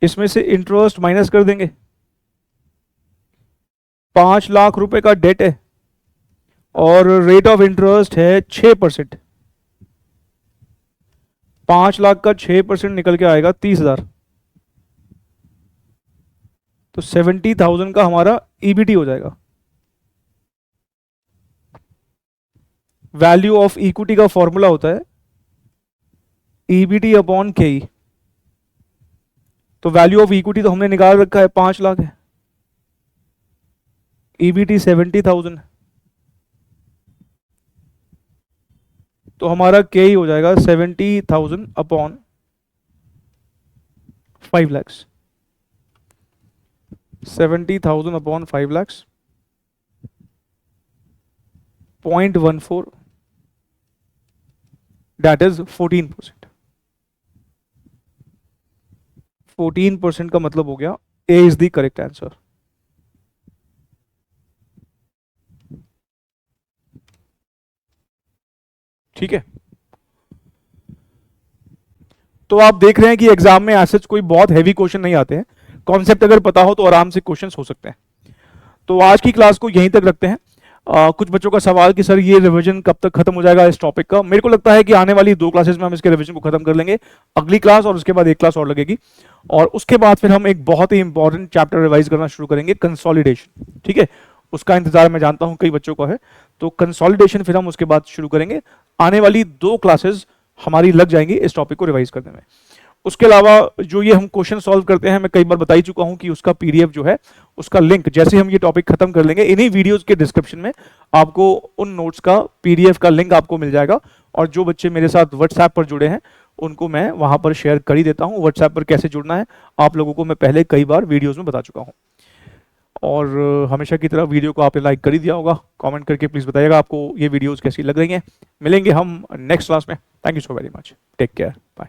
[SPEAKER 1] इसमें से इंटरेस्ट माइनस कर देंगे। 5 लाख रुपए का डेट है और रेट ऑफ इंटरेस्ट है 6%। 5 लाख का 6% निकल के आएगा 30,000। तो 70,000 का हमारा ईबीटी हो जाएगा। वैल्यू ऑफ इक्विटी का फॉर्मूला होता है ईबीटी अपॉन केई। तो वैल्यू ऑफ इक्विटी तो हमने निकाल रखा है 5 लाख है, ईबीटी 70,000। तो हमारा केई हो जाएगा 70,000 upon 5 lakhs. 70,000 upon 5 lakhs 0.14, that is 14%। 14% का मतलब हो गया ए इज द करेक्ट आंसर। ठीक है, तो आप देख रहे हैं कि एग्जाम में ऐसे कोई बहुत हैवी क्वेश्चन नहीं आते हैं, कॉन्सेप्ट अगर पता हो तो आराम से क्वेश्चन हो सकते हैं। तो आज की क्लास को यहीं तक रखते हैं। कुछ बच्चों का सवाल कि सर ये रिवीजन कब तक खत्म हो जाएगा इस टॉपिक का। मेरे को लगता है कि आने वाली 2 क्लासेस में हम इसके रिवीजन को खत्म कर लेंगे, अगली क्लास और उसके बाद एक क्लास और लगेगी, और उसके बाद फिर हम एक बहुत ही इंपॉर्टेंट चैप्टर रिवाइज करना शुरू करेंगे, कंसोलिडेशन। ठीक है, उसका इंतजार मैं जानता हूं कई बच्चों को है, तो कंसोलिडेशन फिर हम उसके बाद शुरू करेंगे। आने वाली 2 क्लासेस हमारी लग जाएंगी इस टॉपिक को रिवाइज करने में। उसके अलावा जो ये हम क्वेश्चन सॉल्व करते हैं, मैं कई बार बता ही चुका हूं कि उसका पीडीएफ जो है, उसका लिंक जैसे हम ये टॉपिक खत्म कर लेंगे, इन्हीं वीडियोस के डिस्क्रिप्शन में आपको उन नोट्स का पीडीएफ का लिंक आपको मिल जाएगा। और जो बच्चे मेरे साथ व्हाट्सएप पर जुड़े हैं उनको मैं वहां पर शेयर कर ही देता हूं। व्हाट्सएप पर कैसे जुड़ना है आप लोगों को मैं पहले कई बार वीडियोज में बता चुका हूँ। और हमेशा की तरह वीडियो को आपने लाइक कर ही दिया होगा, कमेंट करके प्लीज बताइएगा आपको ये वीडियोस कैसी लग रही हैं। मिलेंगे हम नेक्स्ट क्लास में। Thank you so very much, take care, bye.